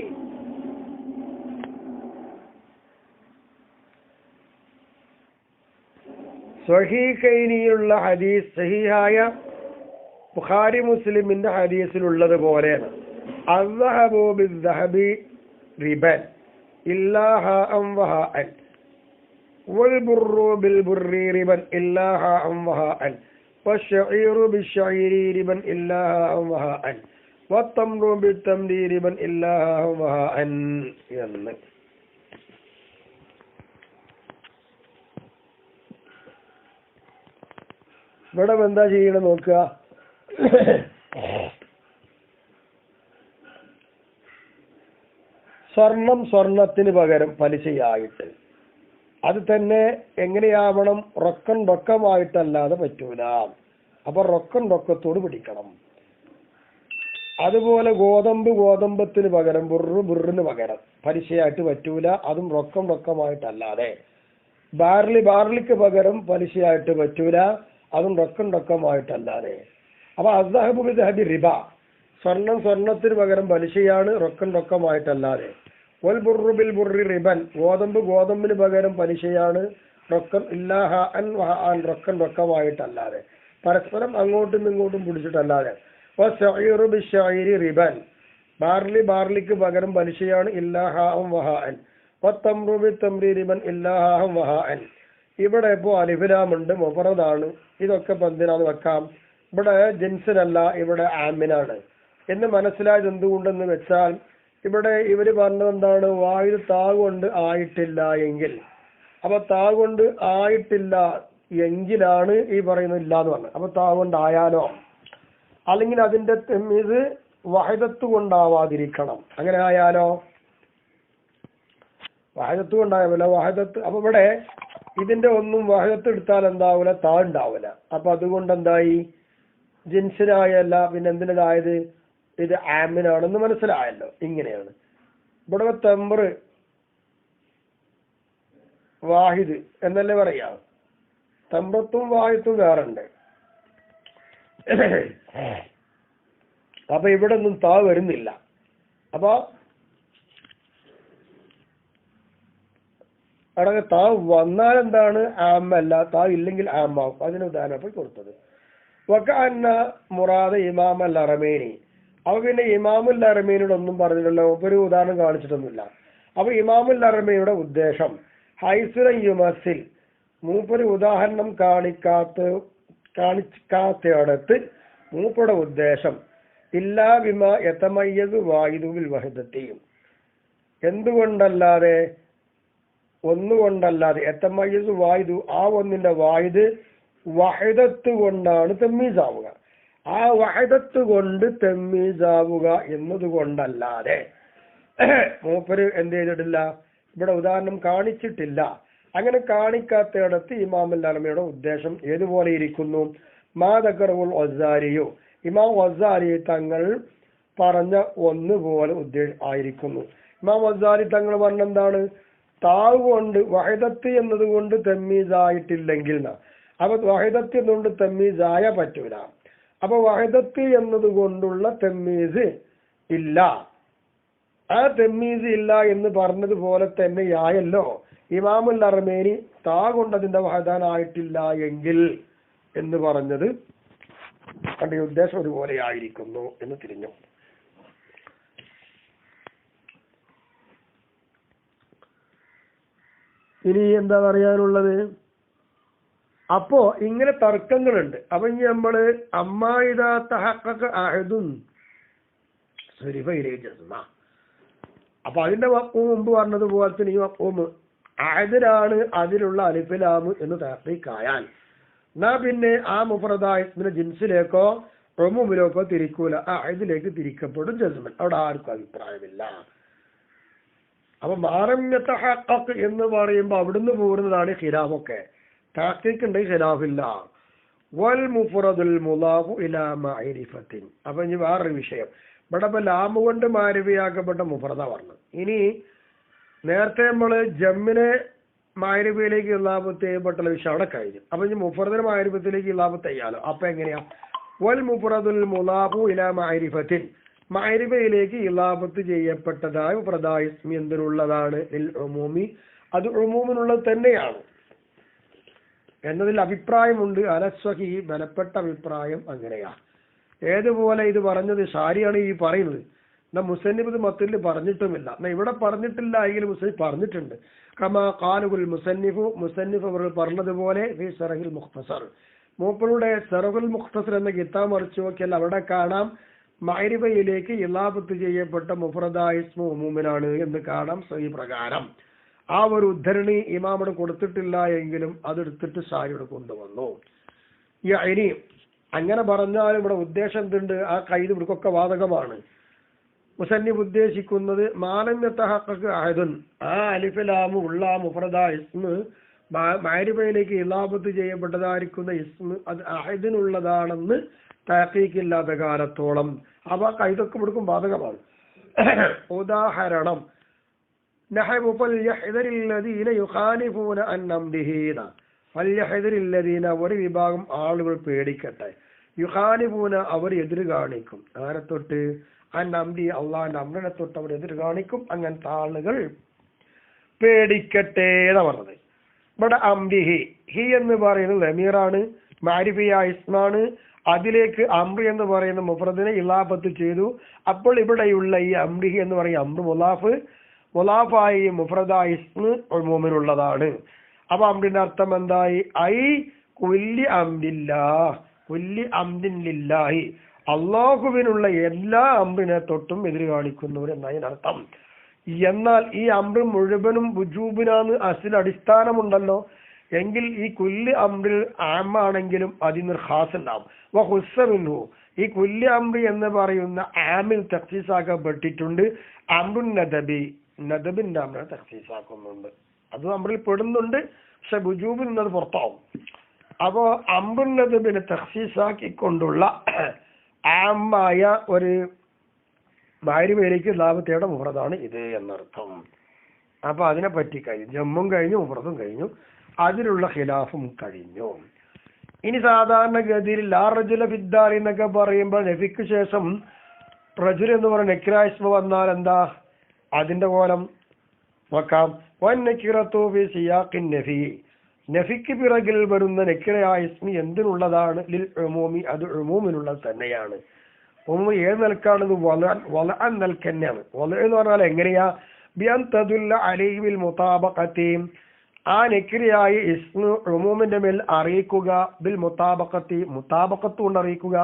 സ്വഹീഹൈനിയുള്ള ഹദീസ്, സഹീഹായ ബുഖാരി മുസ്ലിമിന്റെ ഹദീസിലുള്ളത് പോലെയാണ്. അസ്സഹബു ബിസ്സഹബി റിബൻ ഇല്ലാ ഹാഅൻ വഹാഅൻ വൽ ബുർറു ബിൽ ബുർരി റിബൻ ഇല്ലാ ഹാഅൻ വഹാഅൻ വശഈറു ബിശ്ശഈരി റിബൻ ഇല്ലാ ഹാഅൻ വഹാഅൻ വത്തംറു ബിത്തംരി റിബൻ ഇല്ലാ ഹാഅൻ വഹാഅൻ എന്ന്. ഇവിടെ എന്താ ചെയ്യണം നോക്കുക. സ്വർണത്തിന് പകരം പലിശയായിട്ട്, അത് തന്നെ എങ്ങനെയാവണം? റൊക്കമായിട്ടല്ലാതെ പറ്റൂല. അപ്പൊ റൊക്കത്തോട് പിടിക്കണം. അതുപോലെ ഗോതമ്പത്തിന് പകരം ബുറിന് പകരം പലിശയായിട്ട് പറ്റൂല. അതും റൊക്കമായിട്ടല്ലാതെ. ബാർലിക്ക് പകരം പലിശയായിട്ട് പറ്റൂല. അതും റൊക്കമായിട്ടല്ലാതെ. അപ്പൊ അസ്സഹബു ബിസ്സഹബി റിബ, സ്വർണത്തിന് പകരം പലിശയാണ്, റൊക്കമായിട്ടല്ലാതെ. വൽ ബുർറു ബിൽ ബുർരി റിബൻ, ഗോതമ്പിന് പകരം പലിശയാണ്, ഇല്ലാ ഹാഅൻ വഹാഅൻ റൊക്കമായിട്ടല്ലാതെ. പരസ്പരം അങ്ങോട്ടും ഇങ്ങോട്ടും പിടിച്ചിട്ടല്ലാതെ. വശഈറു ബിശ്ശഈരി റിബൻ, ബാർലിക്ക് പകരം പലിശയാണ് ഇല്ലാഹാം വഹാൻ വത്തംറു ബിത്തംരി റിബൻ ഇല്ലാഹാം വഹാൻ. ഇവിടെ ഇപ്പോൾ അലിഫിലാമുണ്ട്, മുഫറദാണ്. ഇതൊക്കെ എന്തിനാന്ന് വെക്കാം? ഇവിടെ ജിൻസിനല്ല, ഇവിടെ ആമിനാണ് എന്ന് മനസ്സിലായത് എന്തുകൊണ്ടെന്ന് വെച്ചാൽ ഇവിടെ ഇവര് പറഞ്ഞത് എന്താണ്? വായു താ കൊണ്ട് ആയിട്ടില്ല എങ്കിൽ, അപ്പൊ താ കൊണ്ട് ആയിട്ടില്ല എങ്കിലാണ് ഈ പറയുന്നത് ഇല്ല എന്ന് പറഞ്ഞത്. അപ്പൊ താ കൊണ്ടായാലോ, അല്ലെങ്കിൽ അതിന്റെ ഇത് വഹദത്ത് കൊണ്ടാവാതിരിക്കണം. അങ്ങനെ ആയാലോ വഹദത്ത് കൊണ്ടാവില്ല. വഹദത്ത് അപ്പൊ ഇവിടെ ഇതിന്റെ ഒന്നും വഹദത്ത് എടുത്താൽ എന്താവൂല, താ ഉണ്ടാവൂല. അപ്പൊ അതുകൊണ്ട് എന്തായി? ജിൻസിനായല്ല, പിന്നെ എന്തിനായത്? ഇത് ആമിനാണെന്ന് മനസ്സിലായല്ലോ. ഇങ്ങനെയാണ് ഇവിടെ തംറ് വാഹിദ് എന്നല്ലേ പറയാ. തമ്രത്തും വാഹിദും വേറുണ്ട്. അപ്പൊ ഇവിടെ ഒന്നും താ വരുന്നില്ല. അപ്പൊ അവിടെ താ വന്നാൽ എന്താണ്? ആമല്ല. താ ഇല്ലെങ്കിൽ ആമാവും. അതിന് ഉദാഹരണം കൊടുത്തത് വകഅന്ന മുറാദ ഇമാമുൽ ഹറമൈനി. അപ്പൊ പിന്നെ ഇമാമുൽ ഹറമൈനിയുടെ ഒന്നും പറഞ്ഞില്ലല്ലോ, ഒരു ഉദാഹരണം കാണിച്ചിട്ടൊന്നുമില്ല. അപ്പൊ ഇമാമുൽ ഹറമൈനിയുടെ ഉദ്ദേശം ഹൈസുറൻ യുമസിൽ, മൂപ്പര് ഉദാഹരണം കാണിക്കാത്തയിടത്ത് മൂപ്പരുടെ ഉദ്ദേശം ഇല്ലാ ബിമാ യതമയ്യസു വാഹിദു ബിൽ വഹദത്തിയും, എന്തുകൊണ്ടല്ലാതെ, ഒന്നുകൊണ്ടല്ലാതെ. യതമയ്യസു വാഹിദു, ആ ഒന്നിന്റെ വാഹിദ് വഹദത്ത് കൊണ്ടാണ് തമ്മീസാവുക. ആ വഹദത്ത് കൊണ്ട് തമ്മീസാവുക എന്നതുകൊണ്ടല്ലാതെ മൂപ്പര് എന്ത് ചെയ്തിട്ടില്ല, ഇവിടെ ഉദാഹരണം കാണിച്ചിട്ടില്ല. അങ്ങനെ കാണിക്കാത്തയിടത്ത് ഇമാമുൽ ഹറമൈനിയുടെ ഉദ്ദേശം ഏതുപോലെ ഇരിക്കുന്നു? മാ ദക്കറഹുൽ ഗസാലിയോ, ഇമാം ഗസാലി തങ്ങൾ പറഞ്ഞ ഒന്നുപോലെ ആയിരിക്കുന്നു. ഇമാം ഗസാലി തങ്ങൾ പറഞ്ഞെന്താണ്? താവ് കൊണ്ട് വഹദത്ത് എന്നതുകൊണ്ട് തമ്മീസായിട്ടില്ലെങ്കിൽ, അപ്പൊ വഹദത്ത് എന്നുകൊണ്ട് തമ്മീസായ പറ്റൂല. അപ്പൊ വഹദത്ത് എന്നതുകൊണ്ടുള്ള തമ്മീസ് ഇല്ല. ആ തമ്മീസ് ഇല്ല എന്ന് പറഞ്ഞതുപോലെ തന്നെയായല്ലോ ഇമാമുൽ ഹറമൈനി താ കൊണ്ട് അതിന്റെ വഹദാനായിട്ടില്ല എങ്കിൽ എന്ന് പറഞ്ഞത്. അതിന്റെ ഉദ്ദേശം ഒരുപോലെ ആയിരിക്കുന്നു എന്ന് തിരിഞ്ഞു. ഇനി എന്താ പറയാനുള്ളത്? അപ്പോ ഇങ്ങനെ തർക്കങ്ങളുണ്ട്. അപ്പൊ ഇനി നമ്മള് അമ്മായിദാ തഹഖഖ അഹദുൻ സുരിഫ ഇലൈഹി ജസ്മ, അപ്പൊ അതിന്റെ വഖൂം മുമ്പ് പറഞ്ഞതുപോലെ തന്നെ ഈ വഖൂം അഹദിനാണ്, അതിലുള്ള അലിഫിലാമ് എന്ന് തഹഖീഖായാൽ എന്നാ പിന്നെ ആ മുഫ്രദായ ഇസ്മിനെ ജിൻസിലേക്കോ ഉമൂമിലേക്കോ തിരിക്കൂല, അഹദിലേക്ക് തിരിക്കപ്പെടും ജസ്മൻ. അവിടെ ആർക്കും അഭിപ്രായമില്ല. അപ്പൊ മാറം യതഹഖഖ് എന്ന് പറയുമ്പോ അവിടുന്ന് പോരുന്നതാണ് ഖിലാഫൊക്കെ. തഹഖീഖ് ഉണ്ട്, ഖിലാഫില്ല. വൽ മുഫ്രദുൽ മുളാഫു ഇലാ മഅരിഫത്തിൻ. അപ്പൊ ഇനി വേറൊരു വിഷയം. ഇവിടെ ഇപ്പൊ ലാമ് കൊണ്ട് മാരിഫിയാക്കപ്പെട്ട മുഫ്രദ പറഞ്ഞു. ഇനി നേരത്തെ നമ്മള് ജമ്മിനെ മാരിഫയിലേക്ക് ഇലാഫത്ത് ചെയ്യപ്പെട്ടുള്ള വിഷയം അവിടെ കഴിഞ്ഞു. അപ്പൊ ഇനി മുഫ്രദിനെ മാരിഫത്തിലേക്ക് ഇലാഫത്ത് ചെയ്യാലോ. അപ്പൊ എങ്ങനെയാ? വൽ മുഫ്രദുൽ മുളാഫു ഇലാ മഅരിഫത്തിൻ, മഅരിഫയിലേക്ക് ഇലാഫത്ത് ചെയ്യപ്പെട്ടതായ മുഫ്രദായ ഇസ്മി എന്തിനുള്ളതാണ്? ലിൽ ഉമൂമി, അത് ഉമൂമിനുള്ളത് തന്നെയാണ് എന്നതിൽ അഭിപ്രായമുണ്ട്. അലസ്വഹി, ബലപ്പെട്ട അഭിപ്രായം അങ്ങനെയാ. ഏതുപോലെ ഇത് പറഞ്ഞത് ഷാരിയാണ് ഈ പറയുന്നത്. എന്നാ മുസന്നിഫ് ഇത് മത്തിൽ പറഞ്ഞിട്ടുമില്ല. എന്നാ ഇവിടെ പറഞ്ഞിട്ടില്ല എങ്കിൽ മുസന്നിഫ് പറഞ്ഞിട്ടുണ്ട്. കമാ ഖാലുൽ മുസന്നിഫു, മുസന്നിഫ് അവർ പറഞ്ഞതുപോലെ ഫീ ശറഹുൽ മുഖ്തസർ, മൂപ്പരുടെ ശറഹുൽ മുഖ്തസർ എന്ന കിതാബ് മറിച്ചു നോക്കിയാൽ അവിടെ കാണാം മഅരിഫയിലേക്ക് ഇലാഫത്ത് ചെയ്യപ്പെട്ട മുഫ്രദായ ഇസ്മു ഉമൂമിനാണ് എന്ന് കാണാം. ഈ പ്രകാരം ആ ഒരു ഉദ്ധരണി ഇമാമോട് കൊടുത്തിട്ടില്ല എങ്കിലും അതെടുത്തിട്ട് ഷാരിയോട് കൊണ്ടുവന്നു. ഇനി അങ്ങനെ പറഞ്ഞാലും ഇവിടെ ഉദ്ദേശം എന്തുണ്ട്? ആ കൈത് ഇവർക്കൊക്കെ വാതകമാണ്. മുസന്നിഫ് ഉദ്ദേശിക്കുന്നത് മാലം യതഹഖഖ അഹദുൻ, ആ അലിഫിലാമു ഉള്ള മുഫ്രദായ ഇസ്മ് മഅരിഫയിലേക്ക് ഇലാഫത്ത് ചെയ്യപ്പെട്ടതായിരിക്കുന്ന ഇസ്മ് അത് അഹദിനുള്ളതാണെന്ന് തഹഖീഖില്ലാത്ത കാലത്തോളം അവ കൈതൊക്കെ ഇവർക്കും ബാധകമാണ്. ഉദാഹരണം നഹബു ഫൽയഹ്ദരില്ലദീന യുഖാലിഫൂന അൻ അംരിഹീന, ഫൽയഹ്ദരില്ലദീന ഒരു വിഭാഗം ആളുകൾ പേടിക്കട്ടെ, യുഖാലിഫൂന അവർ എതിര് കാണിക്കും, ആരെ തൊട്ട്? അൻ അംരി, അള്ളാഹിന്റെ അമ്രിനെ തൊട്ട് അവർ എതിര് കാണിക്കും. അങ്ങനത്തെ ആളുകൾ പേടിക്കട്ടെ എന്നാ പറഞ്ഞത്. ഇവിടെ അംരിഹി, ഹി എന്ന് പറയുന്നത് ലമീറാണ്, മാരിഫിയ ഇസ്മാണ്. അതിലേക്ക് അംറി എന്ന് പറയുന്ന മുഫ്രദിനെ ഇലാഫത്ത് ചെയ്തു. അപ്പോൾ ഇവിടെയുള്ള ഈ അംറിഹി എന്ന് പറയുന്ന അംറ് മുലാഫായി മുഫ്രദായി ഇസ്മ് ഉമൂമിനുള്ളതാണ്. അപ്പൊ അംറിന്റെ അർത്ഥം എന്തായി? ഐ കുല്ലി അംരില്ലാഹ്, കുല്ലി അംരിൻ ലില്ലാഹി, അള്ളാഹുവിനുള്ള എല്ലാ അംറിനെ തൊട്ടും എതിര് കാണിക്കുന്നവർ എന്നതിനർത്ഥം. എന്നാൽ ഈ അംറ് മുഴുവനും വുജൂബിനാണ് അസിൽ അടിസ്ഥാനമുണ്ടല്ലോ എങ്കിൽ ഈ കുല്ല് അംറിൽ ആമാണെങ്കിലും അതിന് ഖാസ് ഉണ്ടാവും. വഹുസ്സമിൻഹു, ഈ കുല്ല് അംറി എന്ന് പറയുന്ന ആമിൽ തഖ്സീസാക്കപ്പെട്ടിട്ടുണ്ട്. അംറുൻ നദബി, നദബിന്റെ അംറിനെ തഖ്സീസാക്കുന്നുണ്ട്, അത് അംറിൽ പെടുന്നുണ്ട്. പക്ഷെ വുജൂബിൽ നിന്നത് പുറത്താവും. അപ്പോ അംറുൻ നദബിനെ തഖ്സീസാക്കിക്കൊണ്ടുള്ള ആമായ ഒരു ഭാര്യയിലേക്ക് ലാഭത്തയുടെ മുഫ്രദാണ് ഇത് എന്നർത്ഥം. അപ്പൊ അതിനെ പറ്റി കഴിഞ്ഞു, ജമ്മും കഴിഞ്ഞു, മുഫ്രദും കഴിഞ്ഞു, അതിലുള്ള ഖിലാഫും കഴിഞ്ഞു. ഇനി സാധാരണഗതിയിൽ ലാ റജുല ഫിദ്ദാർ എന്നൊക്കെ പറയുമ്പോൾ നഫിക്ക് ശേഷം റജുൽ എന്ന് പറയുന്ന നെക്കിറായിസ്മ വന്നാൽ എന്താ അതിന്റെ കോലം നോക്കാം. വൻ നക്കിറത്തു ഫി സിയാഖിൻ നഫി, നഫിക്ക് പിറകിൽ വരുന്ന നെക്കിറായിസ്മി എന്തിനുള്ളതാണ്? ലിൽ ഉമൂമി, അത് ഉമൂമിനുള്ളത് തന്നെയാണ്. ഉമൂമി ഏത് നിലക്കാണത്? വളഅൻ നിൽക്കന്നെയാണ്. വള എന്ന് പറഞ്ഞാൽ എങ്ങനെയാ? ബിഅൻ തദുല്ല അലൈഹി ബിൽ മുതാബഖത്തി, ആ നെക്കിറിയായി ഇസ്മു ഉമൂമിന്റെ മേൽ അറിയിക്കുക. ബിൽ മുതാബഖത്തി, മുതാബഖത്ത് കൊണ്ട് അറിയിക്കുക.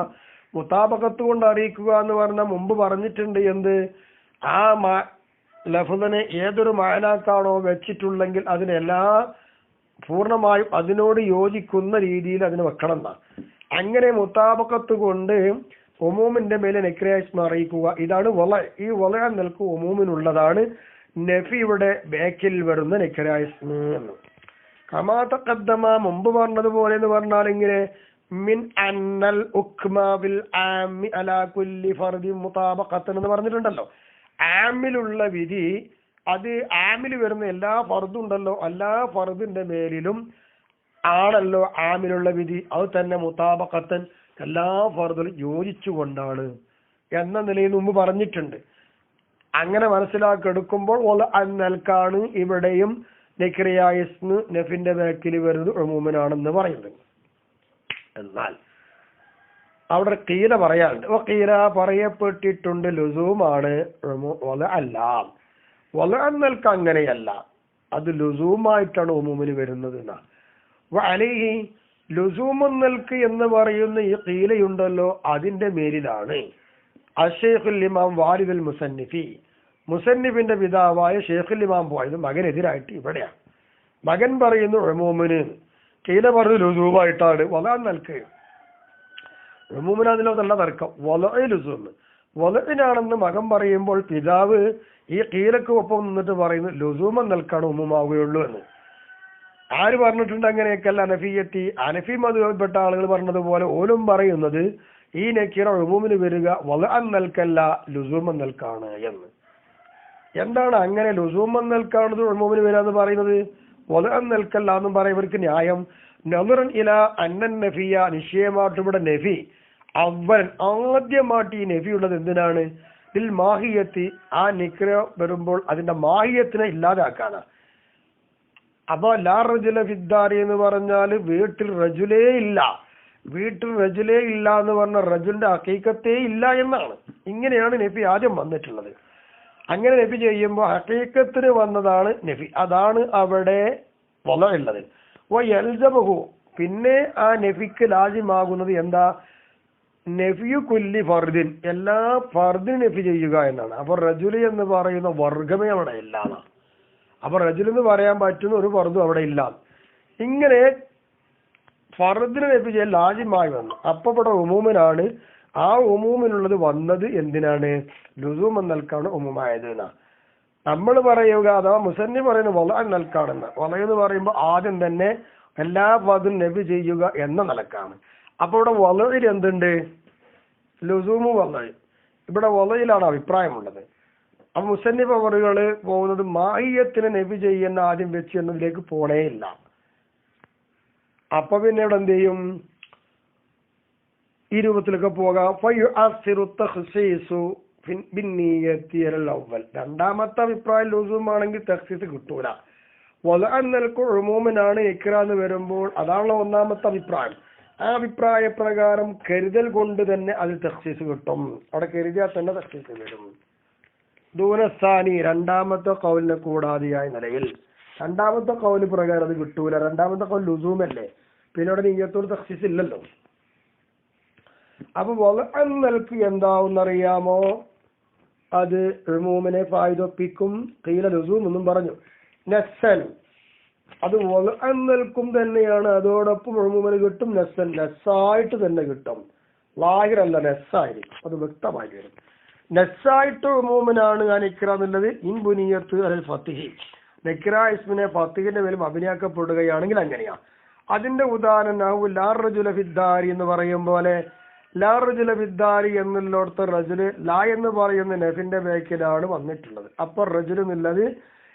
മുതാബഖത്ത് കൊണ്ട് അറിയിക്കുക എന്ന് പറഞ്ഞാൽ മുമ്പ് പറഞ്ഞിട്ടുണ്ട് എന്ത്? ആ ലഫ്ദിനെ ഏതൊരു മഅനാക്കാണോ വെച്ചിട്ടുള്ളെങ്കിൽ അതിനെല്ലാ പൂർണ്ണമായും അതിനോട് യോജിക്കുന്ന രീതിയിൽ അതിന് വെക്കണം എന്നാ. അങ്ങനെ മുതാബഖത്ത് കൊണ്ട് ഉമൂമിന്റെ മേലെ നെക്കിറിയായി അറിയിക്കുക. ഇതാണ് വള. ഈ വള നിൽക്ക് ഉമൂമിനുള്ളതാണ്. നഫിയുടെ ബാക്കിൽ വരുന്ന നെക്കിറായിസ്മ് എന്ന്. കമാ തഖദ്ദമ, മുമ്പ് പറഞ്ഞതുപോലെ എന്ന് പറഞ്ഞാൽ ഇങ്ങനെ മിൻ അന്നൽ ഉക്മ ബിൽ ആമി അലാ കുല്ലി ഫർദി മുതാബഖത്തൻ എന്ന് പറഞ്ഞിട്ടുണ്ടല്ലോ. ആമിലുള്ള വിധി അത് ആമിൽ വരുന്ന എല്ലാ ഫർദും ഉണ്ടല്ലോ, എല്ലാ ഫർദിന്റെ മേലിലും ആണല്ലോ ആമിലുള്ള വിധി. അത് തന്നെ മുതാബഖത്തൻ എല്ലാ ഫർദിലും യോജിച്ചുകൊണ്ടാണ് എന്ന നിലയിൽ മുമ്പ് പറഞ്ഞിട്ടുണ്ട്. അങ്ങനെ മനസ്സിലാക്കിയെടുക്കുമ്പോൾ നൽക്കാണ് ഇവിടെയും നെക്കിറിയായിസ്മ് നഫിന്റെ ബാക്കിൽ വരുന്നത് ഉമൂമിനാണെന്ന് പറയുന്നത്. എന്നാൽ അവിടെ ഖീല പറയാറുണ്ട്. ഖീല പറയപ്പെട്ടിട്ടുണ്ട് ലുസൂമാണ് അല്ല. നൽക്ക് അങ്ങനെയല്ല, അത് ലുസൂമായിട്ടാണ് ഉമൂമിന് വരുന്നത് എന്നാ. അലൈഹി ലുസൂമുൻ നൽക്ക് എന്ന് പറയുന്ന ഈ ഖീലയുണ്ടല്ലോ അതിന്റെ മേലിലാണ് അഷേഖുൽ ഇമാം വാലിദുൽ മുസന്നിഫി, മുസന്നിഫിന്റെ പിതാവായ ഷേഖുൽ ഇമാം പോയത് മകനെതിരായിട്ട് ഇവിടെയാണ്. മകൻ പറയുന്നു ഉമൂമിന്, ഖീല പറഞ്ഞു ലുസൂമായിട്ടാണ്. വലാൻ നൽക്ക് ഉമൂമിന് അതിലോ നല്ല തർക്കം. വലഇ ലുസൂമ്, വലഇനാണെന്ന് മകൻ പറയുമ്പോൾ പിതാവ് ഈ ഖീലക്ക് ഒപ്പം നിന്നിട്ട് പറയുന്നു ലുസൂമൻ നൽക്കാണ് ഉമൂമാവുകയുള്ളൂ എന്ന്. ആര് പറഞ്ഞിട്ടുണ്ട് അങ്ങനെയൊക്കെയല്ല? അനഫിയത്തി, അനഫി മദ്ഹബിൽപ്പെട്ട ആളുകൾ പറഞ്ഞതുപോലെ ഓലും പറയുന്നത് ഈ നക്കീറ ഉമൂമിന് വരിക വളഅൻ നൽക്കല്ല ലുസൂമൻ നൽക്കാണ് എന്ന്. എന്താണ് അങ്ങനെ ലുസൂമൻ നൽക്കാണ് ഉമൂമിന് വരിക എന്ന് പറയുന്നത്? വളഅൻ നൽക്കല്ല എന്നും പറയുന്നവർക്ക് ന്യായം നദറൻ ഇല അന്നൻ നഫിയ, നിശ്ചയമായിട്ട് ഇവിടെ നഫി അവൻ ആദ്യമായിട്ട് ഈ നഫി ഉള്ളത് എന്തിനാണ്? ലിൽ മാഹിയത്തി, ആ നിക്ര വരുമ്പോൾ അതിന്റെ മാഹിയത്തിനെ ഇല്ലാതാക്കാനാ. അപ്പൊ ലാ റജുല ഫിദ്ദാരി എന്ന് പറഞ്ഞാൽ വീട്ടിൽ റജുലേ ഇല്ല, വീട്ടിൽ റജുലേ ഇല്ല എന്ന് പറഞ്ഞ റജുലിന്റെ ഹഖീഖത്തേ ഇല്ല എന്നാണ്. ഇങ്ങനെയാണ് നഫി ആദ്യം വന്നിട്ടുള്ളത്. അങ്ങനെ നഫി ചെയ്യുമ്പോൾ ഹഖീഖത്തിന് വന്നതാണ് നഫി, അതാണ് അവിടെ വള ഉള്ളത്. യൽസമഹു, പിന്നെ ആ നഫിക്ക് ലാജിമാകുന്നത് എന്താ? നഫിയു കുല്ലി ഫർദിൻ, എല്ലാ ഫർദിനും നഫി ചെയ്യുക എന്നാണ്. അപ്പൊ റജുലി എന്ന് പറയുന്ന വർഗമേ അവിടെ ഇല്ല. അപ്പൊ റജുൽ എന്ന് പറയാൻ പറ്റുന്ന ഒരു ഫർദും അവിടെ ഇല്ല. ഇങ്ങനെ ഫർദിന് നഫി ചെയ്യാൻ ലാജിമായി വന്നു. അപ്പൊ ഇവിടെ ഉമൂമിനാണ്. ആ ഉമൂമിനുള്ളത് വന്നത് എന്തിനാണ്? ലുസൂം നൽക്കാണ് ഉമൂമായത് എന്നാ നമ്മൾ പറയുക. അഥവാ മുസന്നി പറയുന്ന വള നൽക്കാണെന്ന്. വള എന്ന് പറയുമ്പോൾ ആദ്യം തന്നെ എല്ലാ ഫർദും നഫി ചെയ്യുക എന്ന നിലക്കാണ്. അപ്പൊ ഇവിടെ വളയിൽ എന്തുണ്ട്? ലുസൂമു വള. ഇവിടെ വളയിലാണ് അഭിപ്രായമുള്ളത്. അപ്പൊ മുസന്നിഫ് അവറുകള് പോകുന്നത് മാഹിയത്തിനെ നഫി ചെയ്യുന്ന ആദ്യം വെച്ച് എന്നതിലേക്ക് പോണേയില്ല. അപ്പൊ പിന്നെ ഇവിടെ എന്ത് ചെയ്യും? ഈ രൂപത്തിലൊക്കെ പോകാം. രണ്ടാമത്തെ അഭിപ്രായം ലുസൂമാണെങ്കിൽ തഖ്സീസ് കിട്ടൂല. വളഅൻ നൽക്കു ഉമൂമിനാണ് ഇക്ര എന്ന് വരുമ്പോൾ അതാണല്ലോ ഒന്നാമത്തെ അഭിപ്രായം. ആ അഭിപ്രായ പ്രകാരം കരുതൽ കൊണ്ട് തന്നെ അത് തഖ്സീസ് കിട്ടും. അവിടെ കരുതിയാൽ തന്നെ തഖ്സീസ് വരും. ദൂനസ്ഥാനി രണ്ടാമത്തെ കൗലിനെ കൂടാതെയായ നിലയിൽ രണ്ടാമത്തെ കൗല് പ്രകാരം അത് കിട്ടൂല. രണ്ടാമത്തെ കൗൽ ലുസൂമല്ലേ, പിന്നെ അവിടെ നിയ്യത്തോട് തഖ്സീസ് ഇല്ലല്ലോ. അപ്പൊ വൽഅന്നൽക്ക് എന്താവുന്നറിയാമോ? അത് ഉമൂമിനെ ഫായിദൊപ്പിക്കും. ഖീല ലുസൂം എന്നും പറഞ്ഞു. നസ്സൻ അത് വൽഅന്നൽക്കും തന്നെയാണ്, അതോടൊപ്പം ഉമൂമിന് കിട്ടും. നസ്സൻ നസ്സായിട്ട് തന്നെ കിട്ടും. ലാഹിറല്ല, നസ്സായിരിക്കും. അത് വ്യക്തമായി വരും. നസ്സായിട്ട് ഉമൂമിനാണ് ആ നിക്ര എന്നുള്ളത്. ഇൻബുനിയത്ത് അൽ ഫത്തിഹി, നിക്ര ഇസ്മിനെ ഫത്തിഹിന്റെ മേലും അഭിനയിക്കപ്പെടുകയാണെങ്കിൽ അങ്ങനെയാ. അതിന്റെ ഉദാഹരണം ലാ റജുല ഫിദ്ദാരി എന്ന് പറയും പോലെ, ലാ റജുല ഫിദ്ദാരി എന്നുള്ളടത്ത് റജുല് ലാ എന്ന് പറയുന്ന നെഫിന്റെ ബേക്കിലാണ് വന്നിട്ടുള്ളത്. അപ്പൊ റജുൽ എന്നുള്ളത്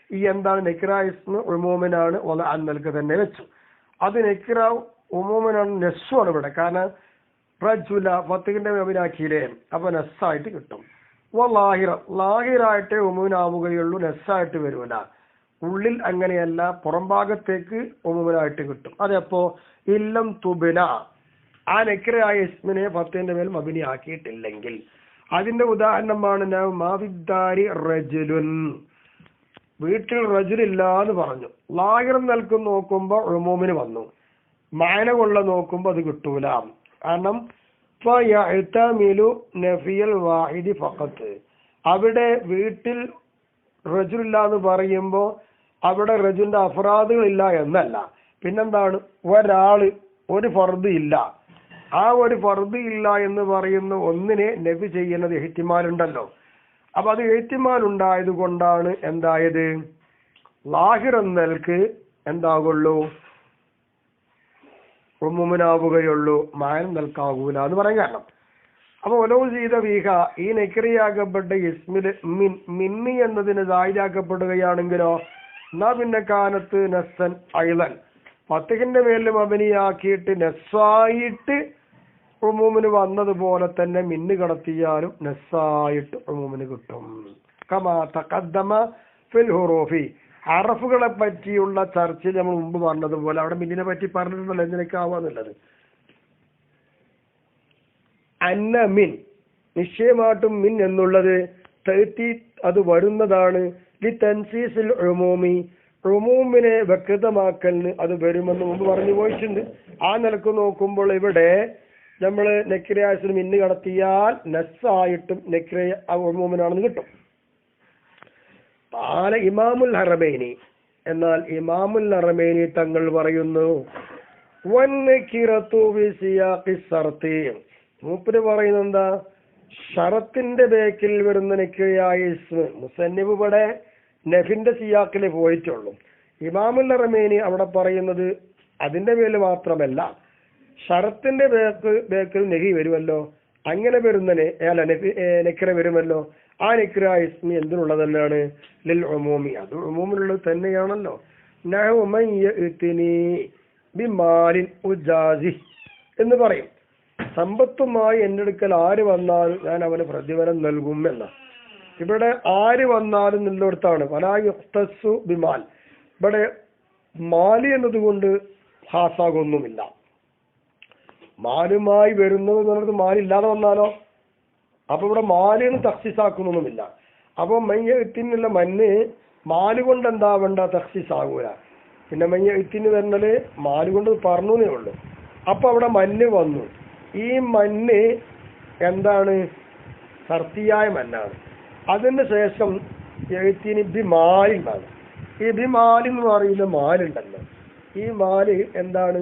ഈ എന്താണ് നിക്ര ഇസ്മ ഉമൂമിനാണ്. അന്നൽക്ക് തന്നെ വെച്ചു. അത് നിക്ര ഉമൂമിനാണ്, നെസ്സുമാണ് ഇവിടെ. കാരണം റജുല ഫത്തിഹിന്റെ അഭിനാക്കിയില്ലേ, അപ്പൊ നെസ്സായിട്ട് കിട്ടും. ലാഹിറ ലാഹിറായിട്ടേ ഉമൂനാവുകയുള്ളൂ, നെസ്സായിട്ട് വരൂല. ഉള്ളിൽ അങ്ങനെയല്ല, പുറം ഭാഗത്തേക്ക് ഉമൂനായിട്ട് കിട്ടും. അതെപ്പോ ഇല്ലം തുബിന, ആ നെക്രയായ ഇസ്മിനെ ഫത്തിന്റെ മേൽ മബിനി ആക്കിയിട്ടില്ലെങ്കിൽ. അതിന്റെ ഉദാഹരണമാണ് മാവിദ്ദാരി റജുലുൻ, വീട്ടിൽ റജുലില്ല എന്ന് പറഞ്ഞു. ലാഹിറം നൽകും നോക്കുമ്പോ ഉമൂമിന് വന്നു, മാന കൊള്ള നോക്കുമ്പോ അത് കിട്ടൂല. കാരണം അവിടെ വീട്ടിൽ റജുലില്ല എന്ന് പറയുമ്പോ അവിടെ റജുലിന്റെ അഫ്രാദുകളില്ല എന്നല്ല, പിന്നെന്താണ്, ഒരാള് ഒരു ഫർദ് ഇല്ല. ആ ഒരു ഫർദ് ഇല്ല എന്ന് പറയുന്ന ഒന്നിനെ നഫി ചെയ്യുന്നത് ഇഹ്തിമാലുണ്ടല്ലോ. അപ്പൊ അത് ഇഹ്തിമാൽ ഉണ്ടായത് കൊണ്ടാണ് എന്തായത്, ലാഹിർ എന്നൽക്ക് എന്താകുള്ളൂ, ഉമൂമിനാവുകയുള്ളൂ, മാനം നൽകാവൂല എന്ന് പറയാൻ കാരണം. അപ്പൊ ഒലോ ചെയ്ത വീഹ, ഈ നെക്രിയാക്കപ്പെട്ട ഇസ്മില് മിന്നി എന്നതിന് സായിദാക്കപ്പെടുകയാണെങ്കിലോ, എന്നാ പിന്നെ കാനത്ത് നസ്സൻ ഐലൻ, ഫത്തിഹിന്റെ മേലിൽ മബനിയാക്കിയിട്ട് നെസ്സായിട്ട് ഉമൂമിന് വന്നതുപോലെ തന്നെ മിന്ന് കടത്തിയാലും നെസ്സായിട്ട് ഉമൂമിന് കിട്ടും. കമാ തഖദ്ദമ ഫിൽ ഹുറൂഫി, ഹറഫുകളെ പറ്റിയുള്ള ചർച്ചയിൽ നമ്മൾ മുമ്പ് പറഞ്ഞതുപോലെ അവിടെ മിന്നിനെ പറ്റി പറഞ്ഞിട്ടുണ്ടല്ലോ, എന്തിനൊക്കെ ആവാന്നുള്ളത്. അന്ന മിൻ, നിശ്ചയമായിട്ടും മിൻ എന്നുള്ളത് തഅ്തി, അത് വരുന്നതാണ്. ലി തൻസീസിൽ ഉമൂമി, ഉമൂമിനെ വ്യക്തമാക്കലിന് അത് വരുമെന്ന് മുമ്പ് പറഞ്ഞു പോയിട്ടുണ്ട്. ആ നിലക്ക് നോക്കുമ്പോൾ ഇവിടെ നമ്മൾ നെക്രിയാസിൽ മിന്ന് കടത്തിയാൽ നസ്സായിട്ടും നെക്രിയ ഉമൂമിനാണെന്ന് കിട്ടും. പാല ഇമാമുൽ ഹറമൈനി, എന്നാൽ ഇമാമുൽ ഹറമൈനി തങ്ങൾ പറയുന്നു വന്നകിറതു ബി സിയാഖി സർത്തി, മൂപ്പര് പറയുന്നത് എന്താ, ഷറത്തിന്റെ ബേക്കിൽ വരുന്ന നെക്രിയായ ഇസ്മ, മുസന്നിഫ് ഇവിടെ നഫിന്റെ സിയാക്കിൽ പോയിട്ടുള്ളൂ. ഇമാമുൽ ഹറമൈനി അവിടെ പറയുന്നത് അതിന്റെ പേരിൽ മാത്രമല്ല, ഷറത്തിന്റെ ബേക്കിൽ നെഹി വരുമല്ലോ, അങ്ങനെ വരുന്ന നെക്ര വരുമല്ലോ. ആ നെക്ര ഇസ്മി എന്തിനുള്ളതല്ലാണ്, ലിൽ ഉമൂമി, അത് ഉമൂമിനുള്ളത് തന്നെയാണല്ലോ. ബിമാലിൻ ഉജാസി എന്ന് പറയും, സമ്പത്തുമായി എൻ്റെ അടുക്കൽ ആര് വന്നാലും ഞാൻ അവന് പ്രതിഫലം നൽകും എന്ന. ഇവിടെ ആര് വന്നാലും നിന്നിടത്താണ് വലാ യുഖ്തസ്സു ബിമാൽ, ഇവിടെ മാലി എന്നതുകൊണ്ട് ഹാസാകൊന്നുമില്ല. മാലുമായി വരുന്നത് എന്നുള്ളത് മാലില്ലാതെ വന്നാലോ, അപ്പൊ ഇവിടെ മാലിന് തഖ്സീസാക്കുന്നൊന്നുമില്ല. അപ്പൊ മയ്യത്തിനുള്ള മണ്ണ് മാല് കൊണ്ട് എന്താവണ്ട, തഖ്സീസാകൂല. പിന്നെ മയ്യത്തിന് വരുന്നത് മാല് കൊണ്ട് പറഞ്ഞേ ഉള്ളൂ. അപ്പൊ അവിടെ മണ്ണ് വന്നു. ഈ മണ്ണ് എന്താണ്, സർത്തിയായ മണ്ണാണ്. അതിന് ശേഷം എഴുത്തിന് ബിമാലിന്നാണ്. ഈ ബിമാലി എന്ന് പറയുന്ന മാലുണ്ടല്ലോ, ഈ മാല് എന്താണ്,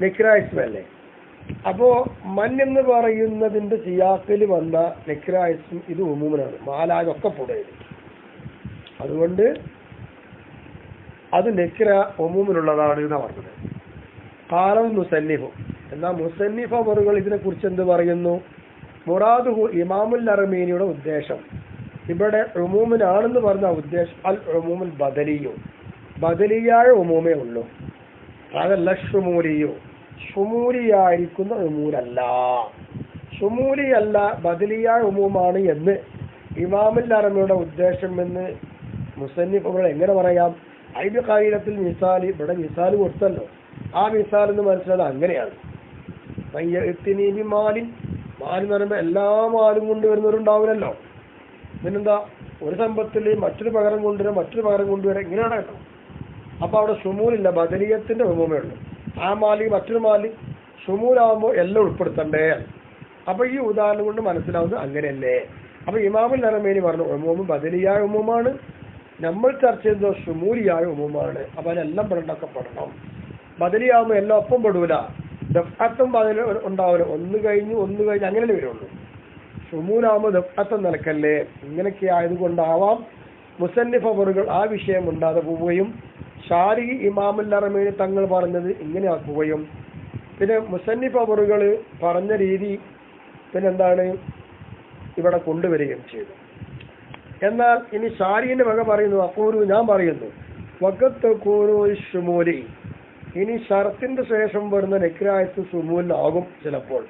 നെക്രായിസ്മല്ലേ. അപ്പോ മൻ എന്ന് പറയുന്നതിന്റെ സിയാക്കിൽ വന്ന നെക്രായിസ്മ ഇത് ഉമൂമിനാണ്, മാലാതൊക്കെ പുടയത്. അതുകൊണ്ട് അത് നെക്ര ഉമൂമിനുള്ളതാണ് എന്നാ പറഞ്ഞത്. കാലം മുസന്നിഫു, എന്നാൽ മുസന്നിഫ് അവറുകൾ ഇതിനെ കുറിച്ച് എന്ത് പറയുന്നു, മുറാദുഹു, ഇമാമുൽ ഹറമൈനിയുടെ ഉദ്ദേശം ഇവിടെ ഉമൂമിനാണെന്ന് പറഞ്ഞ ഉദ്ദേശം അൽ ഉമൂമുൽ ബദലിയോ, ബദലിയായ ഉമൂമേ ഉള്ളൂ. അതല്ല ഷുമൂലിയോ, ഷുമൂലിയായിരിക്കുന്ന ഉമൂലല്ല, ഷുമൂലിയല്ല ബദലിയായ ഉമൂമാണ് എന്ന് ഇമാമുൽ ഹറമൈനിയുടെ ഉദ്ദേശം എന്ന് മുസന്നിഫ് അവറുകൾ എങ്ങനെ പറയാം, അതിന്റെ കാര്യത്തിൽ മിസാൽ ഇവിടെ മിസാൽ കൊടുത്തല്ലോ, ആ മിസാൽ എന്ന് മനസ്സിലായത് അങ്ങനെയാണ്. മാലിൻ എന്ന് പറയുമ്പോൾ എല്ലാ മാലും കൊണ്ടുവരുന്നവരുണ്ടാവില്ലല്ലോ. പിന്നെന്താ, ഒരു സമ്പത്തിൽ മറ്റൊരു പകരം കൊണ്ടുവരാം ഇങ്ങനെയാണ് കേട്ടോ. അപ്പൊ അവിടെ ഷുമൂലില്ല, ബദലിയത്തിന്റെ ഉമൂമേ ഉള്ളൂ. ആ മാലി മറ്റൊരു മാലി ഷുമൂലാവുമ്പോൾ എല്ലാം ഉൾപ്പെടുത്തണ്ടേ. അപ്പൊ ഈ ഉദാഹരണം കൊണ്ട് മനസ്സിലാവുന്നത് അങ്ങനെയല്ലേ. അപ്പൊ ഇമാമുൽ ഹറമൈനി പറഞ്ഞു ഉമൂമ് ബദലിയായ ഉമൂമാണ്, നമ്മൾ ചർച്ച ചെയ്തോ ഷുമൂലിയായ ഉമൂമാണ്. അപ്പൊ അതിനെല്ലാം പെടണം. ബദലിയാവുമ്പോൾ എല്ലാം ഒപ്പം പെടൂല, ദഫ്അത്തും ബദൽ ഉണ്ടാവില്ല, ഒന്ന് കഴിഞ്ഞ് അങ്ങനെയല്ലേ വരുള്ളൂ. ഷുമൂലാവുമ്പോൾ ദഫ്അത്തും നിലക്കല്ലേ. ഇങ്ങനെയൊക്കെ ആയതുകൊണ്ടാവാം മുസന്നിഫ് അവറുകൾ ആ വിഷയം ഉണ്ടാതെ പോവുകയും ഷാരി ഇമാമുൽ ഹറമൈനി തങ്ങൾ പറഞ്ഞത് ഇങ്ങനെയാക്കുകയും പിന്നെ മുസന്നിഫ് അവറുകൾ പറഞ്ഞ രീതി പിന്നെന്താണ് ഇവിടെ കൊണ്ടുവരികയും ചെയ്തു. എന്നാൽ ഇനി ഷാരിന്റെ വക പറയുന്നു, അക്കൂരു ഞാൻ പറയുന്നു വക്കത്ത് കൂരു ഷുമൂലി, ഇനി ഷർത്തിന്റെ ശേഷം വരുന്ന നെക്രായത്ത് ഷുമൂലിനാകും ചിലപ്പോൾ,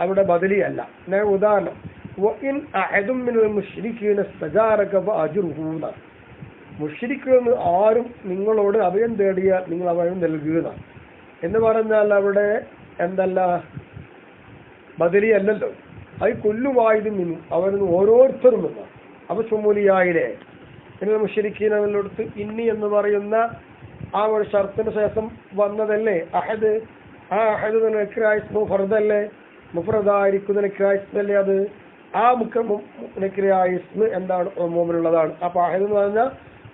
അവിടെ ബദലി അല്ല. ഉദാഹരണം മുശ്രിക്കുകൾ ആരും നിങ്ങളോട് അഭയം തേടിയാൽ നിങ്ങൾ അഭയം നൽകുക എന്ന് പറഞ്ഞാൽ അവിടെ എന്തല്ല ബദലി അല്ലല്ലോ, അത് കൊല്ലുവായതും മിനും അവരിന്ന് ഓരോരുത്തരും എന്നാണ്. അപ്പൊ ഷുമൂലിയായില്ലേ. പിന്നെ മുശ്രിക്കീനടുത്ത് ഇന്നി എന്ന് പറയുന്ന ആ ഒരു ഷർത്തിന് ശേഷം വന്നതല്ലേ അഹദ്. ആ അഹദ് നെക്രായിസ്മു ഫർദല്ലേ, മുഫ്രദായിരിക്കുന്ന നെക്രായിസ്മല്ലേ അത്. ആ നെക്രായിസ്മ് എന്താണ് ഉമൂമിലുള്ളതാണ്. അപ്പൊ അഹദ് എന്ന് പറഞ്ഞാൽ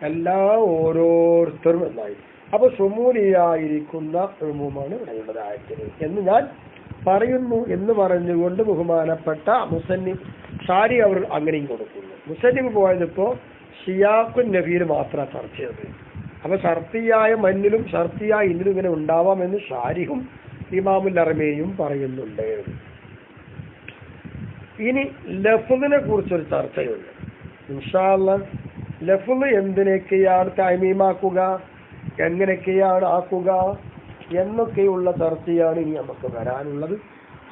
എല്ലാ ഓരോരുത്തരും എന്നായി. അപ്പൊ ഷുമൂലിയായിരിക്കുന്ന ഉമൂമാണ് ഇവിടെയുള്ളത് ആയത്തിന് എന്ന് ഞാൻ പറയുന്നു എന്ന് പറഞ്ഞുകൊണ്ട് ബഹുമാനപ്പെട്ട മുസന്നിഫ് ഷാരി അവർ അങ്ങനെയും കൊടുക്കുന്നു. മുസന്നിഫ് പോയതിപ്പോ ഷിയാഖുൻ നബീൽ മാത്രമാണ് ചർച്ച ചെയ്തത്. അപ്പൊ ഷർത്തിയായ മന്നിലും ഷർത്തിയായ ഇന്നിലും ഇങ്ങനെ ഉണ്ടാവാമെന്ന് ഷാരിഹും ഇമാമുൽ ഹറമൈനിയും പറയുന്നുണ്ട്. ഇനി ലഫ്ദിനെ കുറിച്ചൊരു ചർച്ചയുണ്ട് ഇൻഷാ അല്ലാഹ്. ലഫ്ദ് എന്തിനൊക്കെയാണ് തഅമീമാക്കുക, എങ്ങനെയൊക്കെയാണ് ആക്കുക എന്നൊക്കെയുള്ള ചർച്ചയാണ് ഇനി നമുക്ക് വരാനുള്ളത്.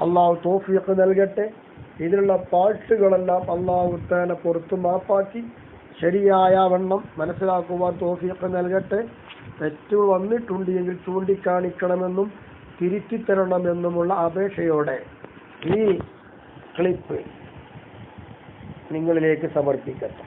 അള്ളാഹു തൗഫീഖ് നൽകട്ടെ. ഇതിലുള്ള പാട്ടുകളെല്ലാം അള്ളാഹു തആല പുറത്തു മാപ്പാക്കി ശരിയായ വണ്ണം മനസ്സിലാക്കുവാൻ തൗഫീഖ് നൽകട്ടെ. തെറ്റ് വന്നിട്ടുണ്ടെങ്കിൽ ചൂണ്ടിക്കാണിക്കണമെന്നും തിരുത്തിത്തരണമെന്നുമുള്ള അപേക്ഷയോടെ ഈ ക്ലിപ്പ് നിങ്ങളിലേക്ക് സമർപ്പിക്കട്ടെ.